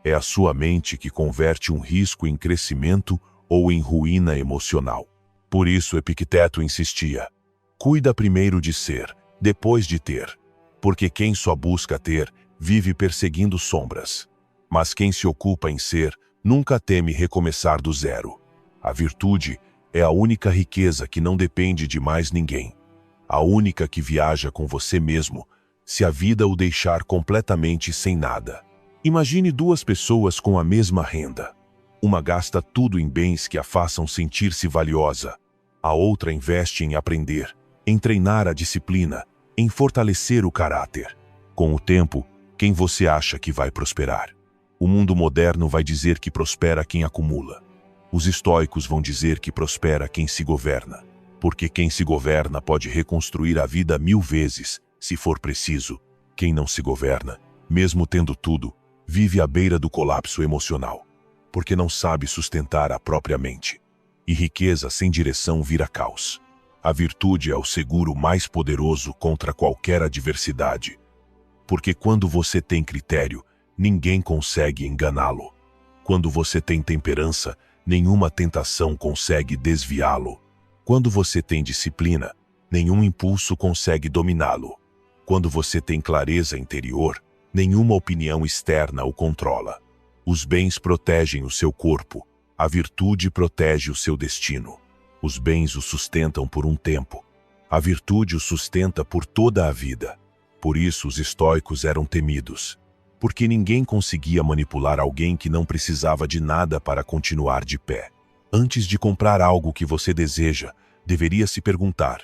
É a sua mente que converte um risco em crescimento ou em ruína emocional. Por isso Epicteto insistia: cuida primeiro de ser, depois de ter. Porque quem só busca ter, vive perseguindo sombras. Mas quem se ocupa em ser, nunca teme recomeçar do zero. A virtude é a única riqueza que não depende de mais ninguém. A única que viaja com você mesmo, se a vida o deixar completamente sem nada. Imagine duas pessoas com a mesma renda. Uma gasta tudo em bens que a façam sentir-se valiosa. A outra investe em aprender, em treinar a disciplina, em fortalecer o caráter. Com o tempo, quem você acha que vai prosperar? O mundo moderno vai dizer que prospera quem acumula. Os estoicos vão dizer que prospera quem se governa. Porque quem se governa pode reconstruir a vida 1000 vezes, se for preciso. Quem não se governa, mesmo tendo tudo, vive à beira do colapso emocional. Porque não sabe sustentar a própria mente. E riqueza sem direção vira caos. A virtude é o seguro mais poderoso contra qualquer adversidade. Porque quando você tem critério, ninguém consegue enganá-lo. Quando você tem temperança, nenhuma tentação consegue desviá-lo. Quando você tem disciplina, nenhum impulso consegue dominá-lo. Quando você tem clareza interior, nenhuma opinião externa o controla. Os bens protegem o seu corpo, a virtude protege o seu destino. Os bens o sustentam por um tempo, a virtude o sustenta por toda a vida. Por isso os estoicos eram temidos, porque ninguém conseguia manipular alguém que não precisava de nada para continuar de pé. Antes de comprar algo que você deseja, deveria se perguntar: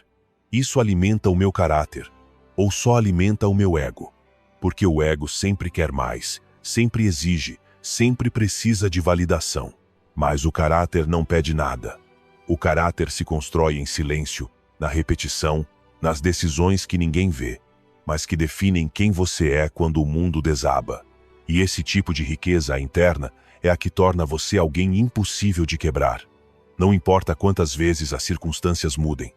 isso alimenta o meu caráter? Ou só alimenta o meu ego? Porque o ego sempre quer mais, sempre exige, sempre precisa de validação. Mas o caráter não pede nada. O caráter se constrói em silêncio, na repetição, nas decisões que ninguém vê, mas que definem quem você é quando o mundo desaba. E esse tipo de riqueza interna é a que torna você alguém impossível de quebrar. Não importa quantas vezes as circunstâncias mudem,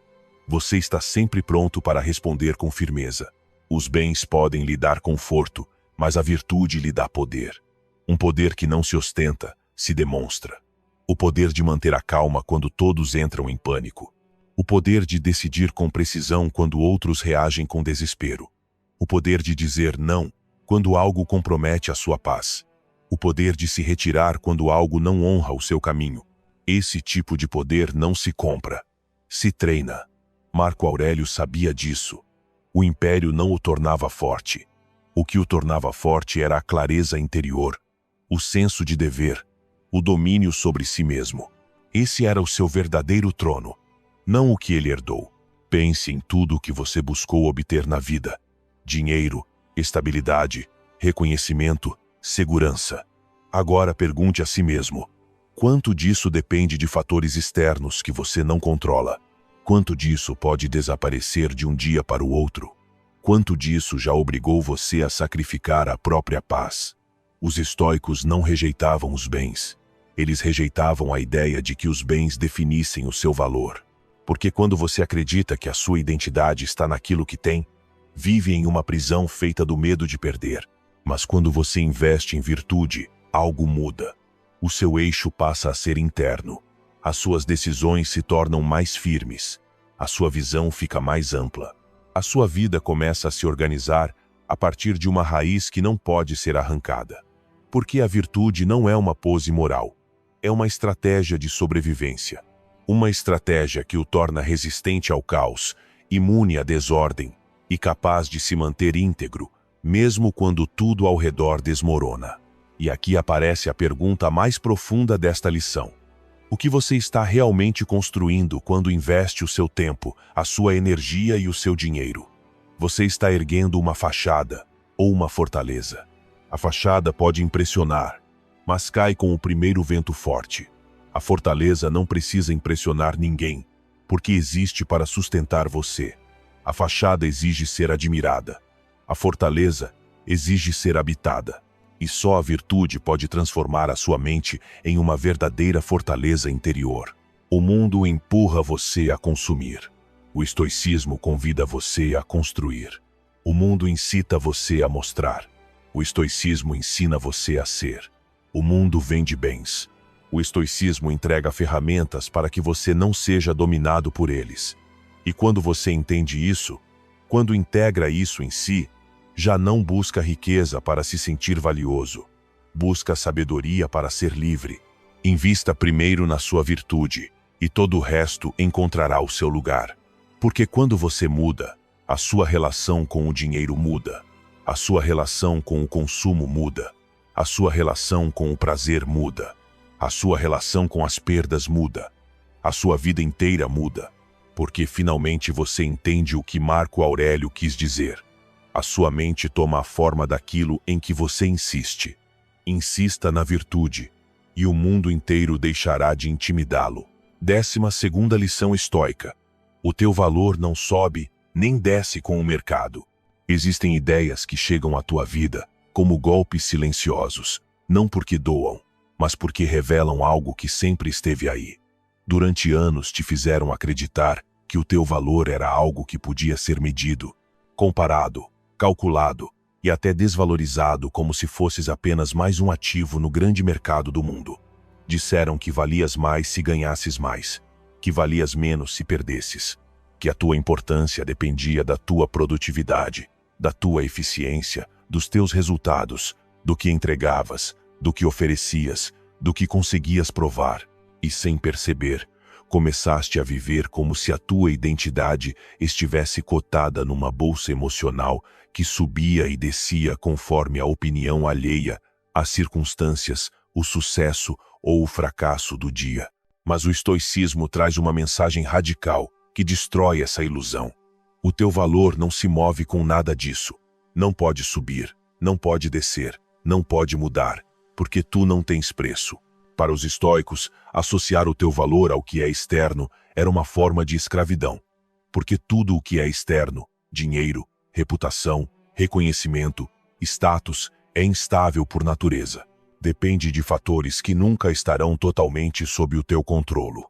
você está sempre pronto para responder com firmeza. Os bens podem lhe dar conforto, mas a virtude lhe dá poder. Um poder que não se ostenta, se demonstra. O poder de manter a calma quando todos entram em pânico. O poder de decidir com precisão quando outros reagem com desespero. O poder de dizer não quando algo compromete a sua paz. O poder de se retirar quando algo não honra o seu caminho. Esse tipo de poder não se compra, se treina. Marco Aurélio sabia disso. O império não o tornava forte. O que o tornava forte era a clareza interior, o senso de dever, o domínio sobre si mesmo. Esse era o seu verdadeiro trono, não o que ele herdou. Pense em tudo o que você buscou obter na vida: dinheiro, estabilidade, reconhecimento, segurança. Agora pergunte a si mesmo: quanto disso depende de fatores externos que você não controla? Quanto disso pode desaparecer de um dia para o outro? Quanto disso já obrigou você a sacrificar a própria paz? Os estoicos não rejeitavam os bens. Eles rejeitavam a ideia de que os bens definissem o seu valor. Porque quando você acredita que a sua identidade está naquilo que tem, vive em uma prisão feita do medo de perder. Mas quando você investe em virtude, algo muda. O seu eixo passa a ser interno. As suas decisões se tornam mais firmes. A sua visão fica mais ampla. A sua vida começa a se organizar a partir de uma raiz que não pode ser arrancada. Porque a virtude não é uma pose moral. É uma estratégia de sobrevivência. Uma estratégia que o torna resistente ao caos, imune à desordem e capaz de se manter íntegro, mesmo quando tudo ao redor desmorona. E aqui aparece a pergunta mais profunda desta lição. O que você está realmente construindo quando investe o seu tempo, a sua energia e o seu dinheiro? Você está erguendo uma fachada ou uma fortaleza? A fachada pode impressionar, mas cai com o primeiro vento forte. A fortaleza não precisa impressionar ninguém, porque existe para sustentar você. A fachada exige ser admirada. A fortaleza exige ser habitada. E só a virtude pode transformar a sua mente em uma verdadeira fortaleza interior. O mundo empurra você a consumir. O estoicismo convida você a construir. O mundo incita você a mostrar. O estoicismo ensina você a ser. O mundo vende bens. O estoicismo entrega ferramentas para que você não seja dominado por eles. E quando você entende isso, quando integra isso em si, já não busca riqueza para se sentir valioso. Busca sabedoria para ser livre. Invista primeiro na sua virtude, e todo o resto encontrará o seu lugar. Porque quando você muda, a sua relação com o dinheiro muda. A sua relação com o consumo muda. A sua relação com o prazer muda. A sua relação com as perdas muda. A sua vida inteira muda. Porque finalmente você entende o que Marco Aurélio quis dizer. A sua mente toma a forma daquilo em que você insiste. Insista na virtude, e o mundo inteiro deixará de intimidá-lo. 12ª lição estoica. O teu valor não sobe nem desce com o mercado. Existem ideias que chegam à tua vida como golpes silenciosos, não porque doam, mas porque revelam algo que sempre esteve aí. Durante anos te fizeram acreditar que o teu valor era algo que podia ser medido, comparado, calculado e até desvalorizado como se fosses apenas mais um ativo no grande mercado do mundo. Disseram que valias mais se ganhasses mais, que valias menos se perdesses, que a tua importância dependia da tua produtividade, da tua eficiência, dos teus resultados, do que entregavas, do que oferecias, do que conseguias provar, e sem perceber, começaste a viver como se a tua identidade estivesse cotada numa bolsa emocional que subia e descia conforme a opinião alheia, as circunstâncias, o sucesso ou o fracasso do dia. Mas o estoicismo traz uma mensagem radical que destrói essa ilusão. O teu valor não se move com nada disso. Não pode subir, não pode descer, não pode mudar, porque tu não tens preço. Para os estoicos, associar o teu valor ao que é externo era uma forma de escravidão, porque tudo o que é externo, dinheiro, reputação, reconhecimento, status, é instável por natureza. Depende de fatores que nunca estarão totalmente sob o teu controle.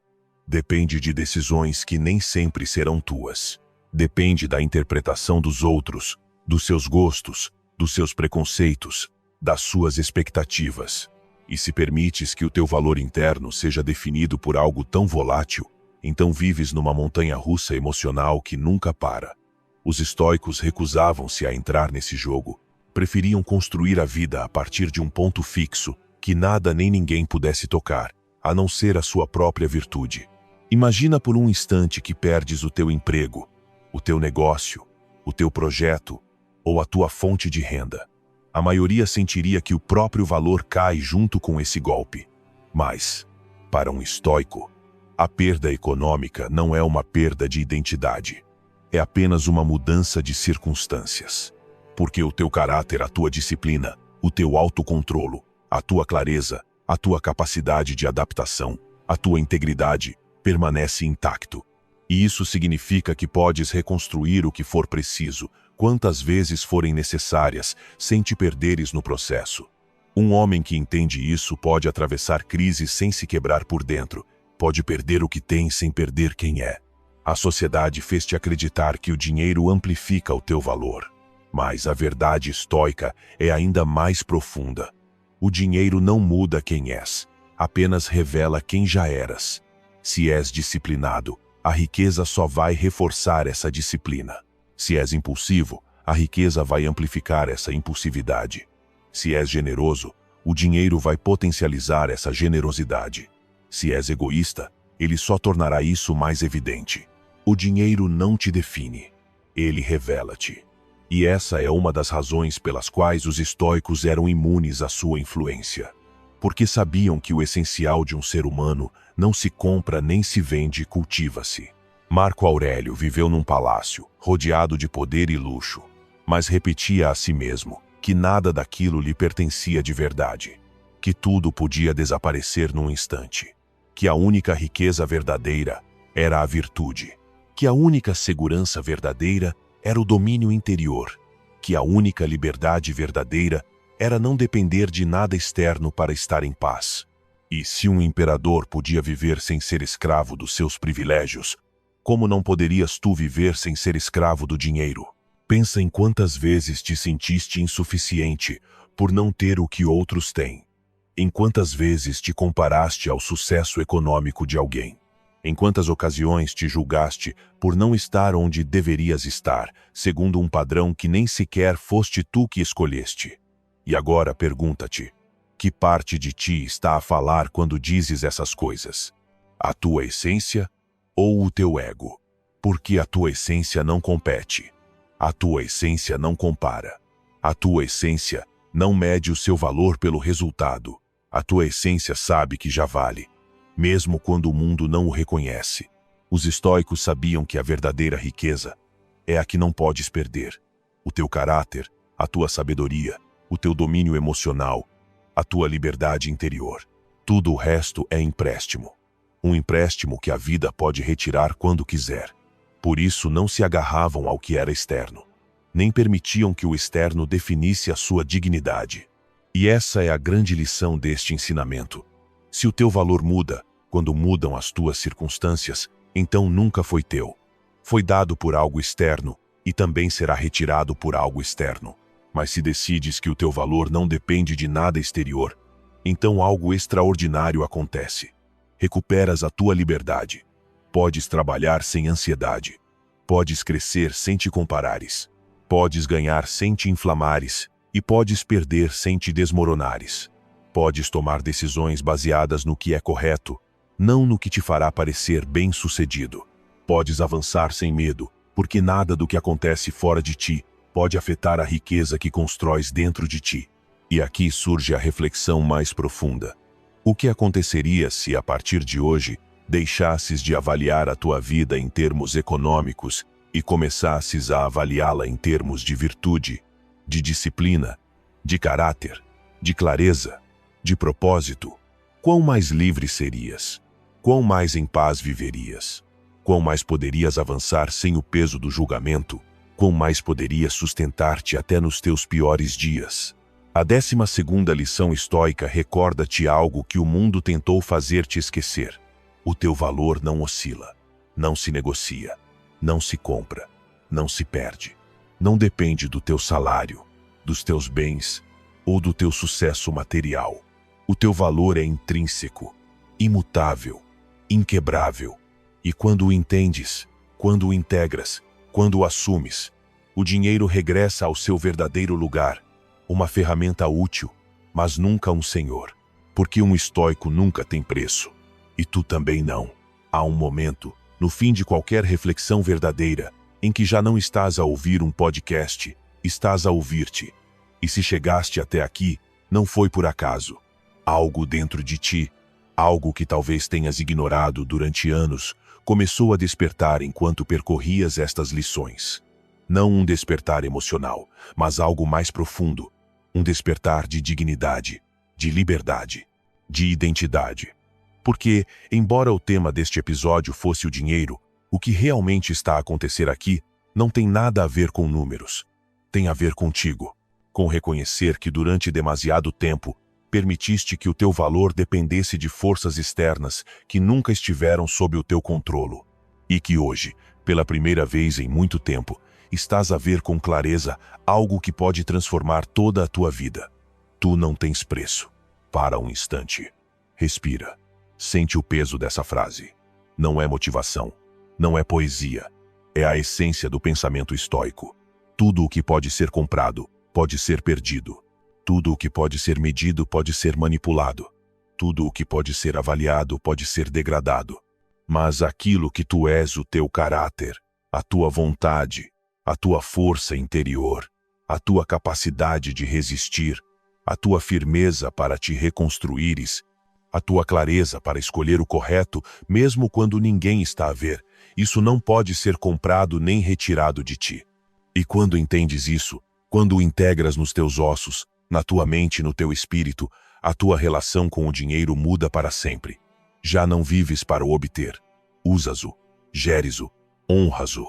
Depende de decisões que nem sempre serão tuas. Depende da interpretação dos outros, dos seus gostos, dos seus preconceitos, das suas expectativas. E se permites que o teu valor interno seja definido por algo tão volátil, então vives numa montanha-russa emocional que nunca para. Os estoicos recusavam-se a entrar nesse jogo. Preferiam construir a vida a partir de um ponto fixo, que nada nem ninguém pudesse tocar, a não ser a sua própria virtude. Imagina por um instante que perdes o teu emprego, o teu negócio, o teu projeto ou a tua fonte de renda. A maioria sentiria que o próprio valor cai junto com esse golpe. Mas, para um estoico, a perda econômica não é uma perda de identidade. É apenas uma mudança de circunstâncias. Porque o teu caráter, a tua disciplina, o teu autocontrolo, a tua clareza, a tua capacidade de adaptação, a tua integridade permanece intacto. E isso significa que podes reconstruir o que for preciso, quantas vezes forem necessárias, sem te perderes no processo. Um homem que entende isso pode atravessar crises sem se quebrar por dentro, pode perder o que tem sem perder quem é. A sociedade fez-te acreditar que o dinheiro amplifica o teu valor. Mas a verdade estoica é ainda mais profunda. O dinheiro não muda quem és, apenas revela quem já eras. Se és disciplinado, a riqueza só vai reforçar essa disciplina. Se és impulsivo, a riqueza vai amplificar essa impulsividade. Se és generoso, o dinheiro vai potencializar essa generosidade. Se és egoísta, ele só tornará isso mais evidente. O dinheiro não te define, ele revela-te. E essa é uma das razões pelas quais os estoicos eram imunes à sua influência. Porque sabiam que o essencial de um ser humano não se compra nem se vende, cultiva-se. Marco Aurélio viveu num palácio, rodeado de poder e luxo, mas repetia a si mesmo que nada daquilo lhe pertencia de verdade, que tudo podia desaparecer num instante, que a única riqueza verdadeira era a virtude, que a única segurança verdadeira era o domínio interior, que a única liberdade verdadeira era não depender de nada externo para estar em paz. E se um imperador podia viver sem ser escravo dos seus privilégios, como não poderias tu viver sem ser escravo do dinheiro? Pensa em quantas vezes te sentiste insuficiente por não ter o que outros têm. Em quantas vezes te comparaste ao sucesso econômico de alguém. Em quantas ocasiões te julgaste por não estar onde deverias estar, segundo um padrão que nem sequer foste tu que escolheste. E agora pergunta-te, que parte de ti está a falar quando dizes essas coisas? A tua essência ou o teu ego? Porque a tua essência não compete. A tua essência não compara. A tua essência não mede o seu valor pelo resultado. A tua essência sabe que já vale, mesmo quando o mundo não o reconhece. Os estoicos sabiam que a verdadeira riqueza é a que não podes perder. O teu caráter, a tua sabedoria, o teu domínio emocional, a tua liberdade interior. Tudo o resto é empréstimo. Um empréstimo que a vida pode retirar quando quiser. Por isso não se agarravam ao que era externo, nem permitiam que o externo definisse a sua dignidade. E essa é a grande lição deste ensinamento. Se o teu valor muda, quando mudam as tuas circunstâncias, então nunca foi teu. Foi dado por algo externo e também será retirado por algo externo. Mas se decides que o teu valor não depende de nada exterior, então algo extraordinário acontece. Recuperas a tua liberdade. Podes trabalhar sem ansiedade. Podes crescer sem te comparares. Podes ganhar sem te inflamares. E podes perder sem te desmoronares. Podes tomar decisões baseadas no que é correto, não no que te fará parecer bem-sucedido. Podes avançar sem medo, porque nada do que acontece fora de ti pode afetar a riqueza que constróis dentro de ti. E aqui surge a reflexão mais profunda. O que aconteceria se, a partir de hoje, deixasses de avaliar a tua vida em termos econômicos e começasses a avaliá-la em termos de virtude, de disciplina, de caráter, de clareza, de propósito? Quão mais livre serias? Quão mais em paz viverias? Quão mais poderias avançar sem o peso do julgamento? Quão mais poderias sustentar-te até nos teus piores dias? A 12ª lição estoica recorda-te algo que o mundo tentou fazer-te esquecer. O teu valor não oscila, não se negocia, não se compra, não se perde. Não depende do teu salário, dos teus bens ou do teu sucesso material. O teu valor é intrínseco, imutável, inquebrável. E quando o entendes, quando o integras, quando o assumes, o dinheiro regressa ao seu verdadeiro lugar, uma ferramenta útil, mas nunca um senhor. Porque um estoico nunca tem preço. E tu também não. Há um momento, no fim de qualquer reflexão verdadeira, em que já não estás a ouvir um podcast, estás a ouvir-te. E se chegaste até aqui, não foi por acaso. Algo dentro de ti, algo que talvez tenhas ignorado durante anos, começou a despertar enquanto percorrias estas lições. Não um despertar emocional, mas algo mais profundo. Um despertar de dignidade, de liberdade, de identidade. Porque, embora o tema deste episódio fosse o dinheiro, o que realmente está a acontecer aqui não tem nada a ver com números. Tem a ver contigo, com reconhecer que durante demasiado tempo permitiste que o teu valor dependesse de forças externas que nunca estiveram sob o teu controle. E que hoje, pela primeira vez em muito tempo, estás a ver com clareza algo que pode transformar toda a tua vida. Tu não tens preço. Para um instante. Respira. Sente o peso dessa frase. Não é motivação. Não é poesia. É a essência do pensamento estoico. Tudo o que pode ser comprado, pode ser perdido. Tudo o que pode ser medido pode ser manipulado. Tudo o que pode ser avaliado pode ser degradado. Mas aquilo que tu és, o teu caráter, a tua vontade, a tua força interior, a tua capacidade de resistir, a tua firmeza para te reconstruires, a tua clareza para escolher o correto, mesmo quando ninguém está a ver, isso não pode ser comprado nem retirado de ti. E quando entendes isso, quando o integras nos teus ossos, na tua mente e no teu espírito, a tua relação com o dinheiro muda para sempre. Já não vives para o obter. Usas-o, geres-o, honras-o.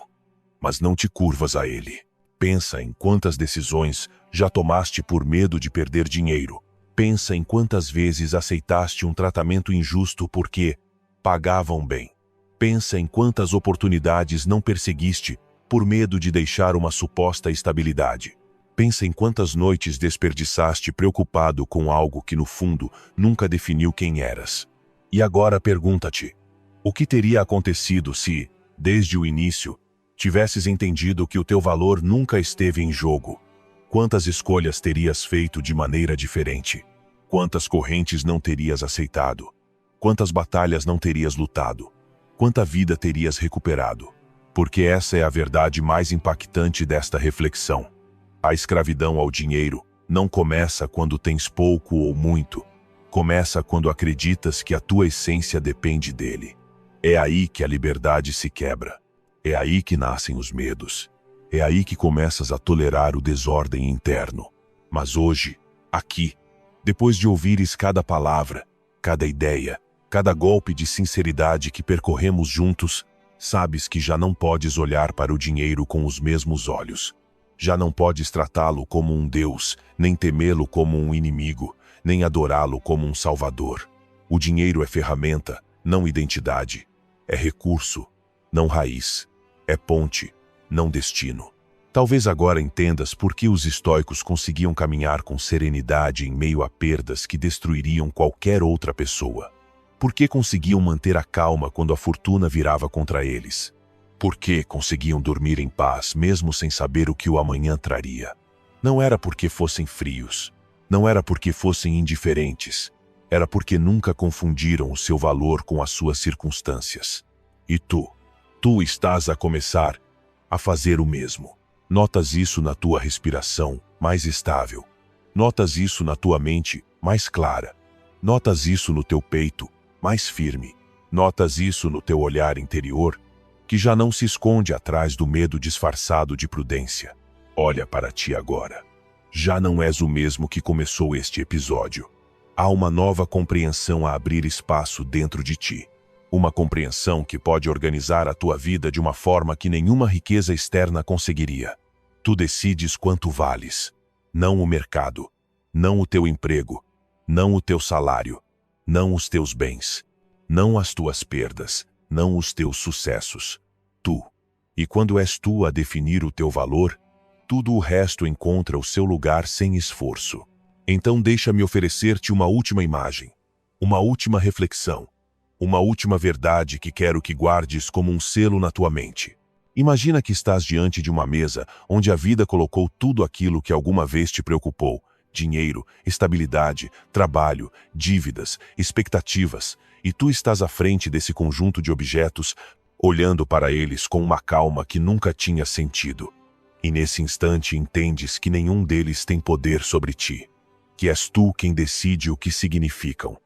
Mas não te curvas a ele. Pensa em quantas decisões já tomaste por medo de perder dinheiro. Pensa em quantas vezes aceitaste um tratamento injusto porque pagavam bem. Pensa em quantas oportunidades não perseguiste por medo de deixar uma suposta estabilidade. Pensa em quantas noites desperdiçaste preocupado com algo que no fundo nunca definiu quem eras. E agora pergunta-te, o que teria acontecido se, desde o início, tivesses entendido que o teu valor nunca esteve em jogo? Quantas escolhas terias feito de maneira diferente? Quantas correntes não terias aceitado? Quantas batalhas não terias lutado? Quanta vida terias recuperado? Porque essa é a verdade mais impactante desta reflexão. A escravidão ao dinheiro não começa quando tens pouco ou muito. Começa quando acreditas que a tua essência depende dele. É aí que a liberdade se quebra. É aí que nascem os medos. É aí que começas a tolerar o desordem interno. Mas hoje, aqui, depois de ouvires cada palavra, cada ideia, cada golpe de sinceridade que percorremos juntos, sabes que já não podes olhar para o dinheiro com os mesmos olhos. Já não podes tratá-lo como um Deus, nem temê-lo como um inimigo, nem adorá-lo como um salvador. O dinheiro é ferramenta, não identidade. É recurso, não raiz. É ponte, não destino. Talvez agora entendas por que os estoicos conseguiam caminhar com serenidade em meio a perdas que destruiriam qualquer outra pessoa. Por que conseguiam manter a calma quando a fortuna virava contra eles? Por que conseguiam dormir em paz mesmo sem saber o que o amanhã traria? Não era porque fossem frios. Não era porque fossem indiferentes. Era porque nunca confundiram o seu valor com as suas circunstâncias. E tu estás a começar a fazer o mesmo. Notas isso na tua respiração mais estável. Notas isso na tua mente mais clara. Notas isso no teu peito mais firme. Notas isso no teu olhar interior, que já não se esconde atrás do medo disfarçado de prudência. Olha para ti agora. Já não és o mesmo que começou este episódio. Há uma nova compreensão a abrir espaço dentro de ti. Uma compreensão que pode organizar a tua vida de uma forma que nenhuma riqueza externa conseguiria. Tu decides quanto vales. Não o mercado, não o teu emprego, não o teu salário, não os teus bens, não as tuas perdas, não os teus sucessos. Tu. E quando és tu a definir o teu valor, tudo o resto encontra o seu lugar sem esforço. Então deixa-me oferecer-te uma última imagem, uma última reflexão, uma última verdade que quero que guardes como um selo na tua mente. Imagina que estás diante de uma mesa onde a vida colocou tudo aquilo que alguma vez te preocupou: dinheiro, estabilidade, trabalho, dívidas, expectativas, e tu estás à frente desse conjunto de objetos, olhando para eles com uma calma que nunca tinha sentido. E nesse instante entendes que nenhum deles tem poder sobre ti, que és tu quem decide o que significam,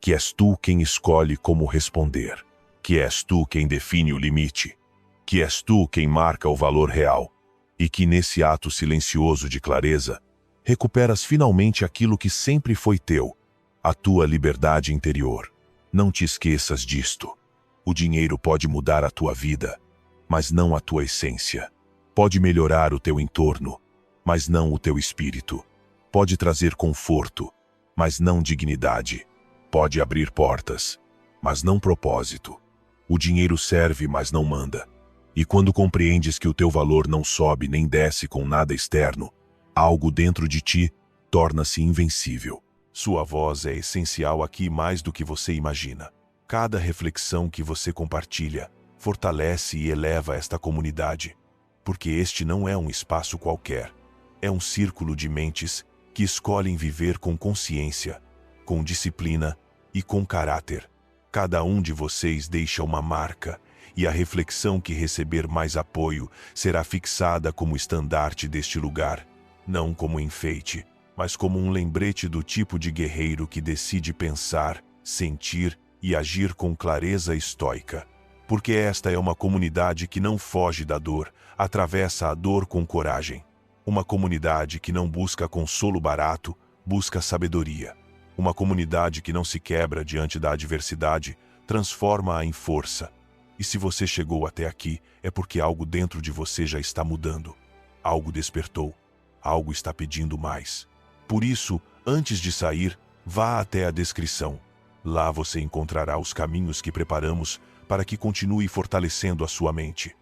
que és tu quem escolhe como responder, que és tu quem define o limite, que és tu quem marca o valor real, e que nesse ato silencioso de clareza, recuperas finalmente aquilo que sempre foi teu, a tua liberdade interior. Não te esqueças disto. O dinheiro pode mudar a tua vida, mas não a tua essência. Pode melhorar o teu entorno, mas não o teu espírito. Pode trazer conforto, mas não dignidade. Pode abrir portas, mas não propósito. O dinheiro serve, mas não manda. E quando compreendes que o teu valor não sobe nem desce com nada externo, algo dentro de ti torna-se invencível. Sua voz é essencial aqui mais do que você imagina. Cada reflexão que você compartilha fortalece e eleva esta comunidade, porque este não é um espaço qualquer. É um círculo de mentes que escolhem viver com consciência, com disciplina e com caráter. Cada um de vocês deixa uma marca, e a reflexão que receber mais apoio será fixada como estandarte deste lugar, não como enfeite, mas como um lembrete do tipo de guerreiro que decide pensar, sentir e agir com clareza estoica. Porque esta é uma comunidade que não foge da dor, atravessa a dor com coragem. Uma comunidade que não busca consolo barato, busca sabedoria. Uma comunidade que não se quebra diante da adversidade, transforma-a em força. E se você chegou até aqui, é porque algo dentro de você já está mudando. Algo despertou. Algo está pedindo mais. Por isso, antes de sair, vá até a descrição. Lá você encontrará os caminhos que preparamos para que continue fortalecendo a sua mente.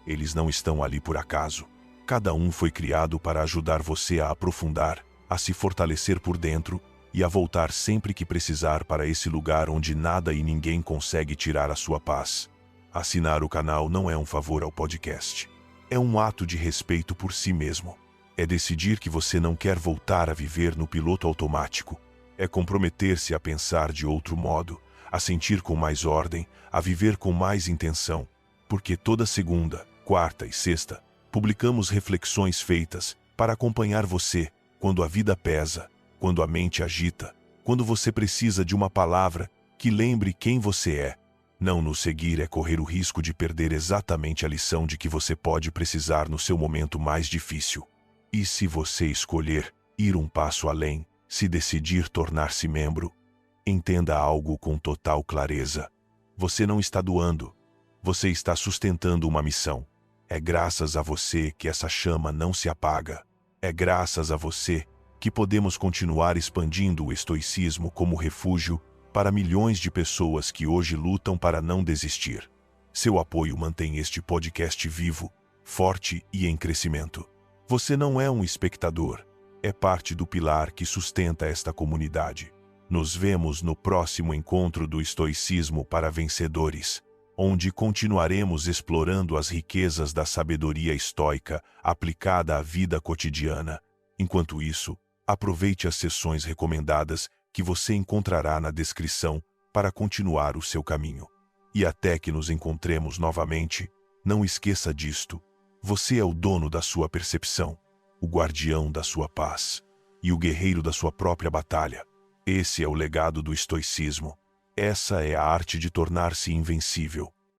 Eles não estão ali por acaso. Cada um foi criado para ajudar você a aprofundar, a se fortalecer por dentro e a voltar sempre que precisar para esse lugar onde nada e ninguém consegue tirar a sua paz. Assinar o canal não é um favor ao podcast. É um ato de respeito por si mesmo. É decidir que você não quer voltar a viver no piloto automático. É comprometer-se a pensar de outro modo, a sentir com mais ordem, a viver com mais intenção. Porque toda segunda, quarta e sexta, publicamos reflexões feitas para acompanhar você quando a vida pesa, quando a mente agita, quando você precisa de uma palavra que lembre quem você é. Não nos seguir é correr o risco de perder exatamente a lição de que você pode precisar no seu momento mais difícil. E se você escolher ir um passo além, se decidir tornar-se membro, entenda algo com total clareza. Você não está doando, você está sustentando uma missão. É graças a você que essa chama não se apaga. É graças a você que podemos continuar expandindo o estoicismo como refúgio para milhões de pessoas que hoje lutam para não desistir. Seu apoio mantém este podcast vivo, forte e em crescimento. Você não é um espectador, é parte do pilar que sustenta esta comunidade. Nos vemos no próximo encontro do Estoicismo para Vencedores, onde continuaremos explorando as riquezas da sabedoria estoica aplicada à vida cotidiana. Enquanto isso, aproveite as sessões recomendadas que você encontrará na descrição para continuar o seu caminho. E até que nos encontremos novamente, não esqueça disto: você é o dono da sua percepção, o guardião da sua paz e o guerreiro da sua própria batalha. Esse é o legado do estoicismo. Essa é a arte de tornar-se invencível.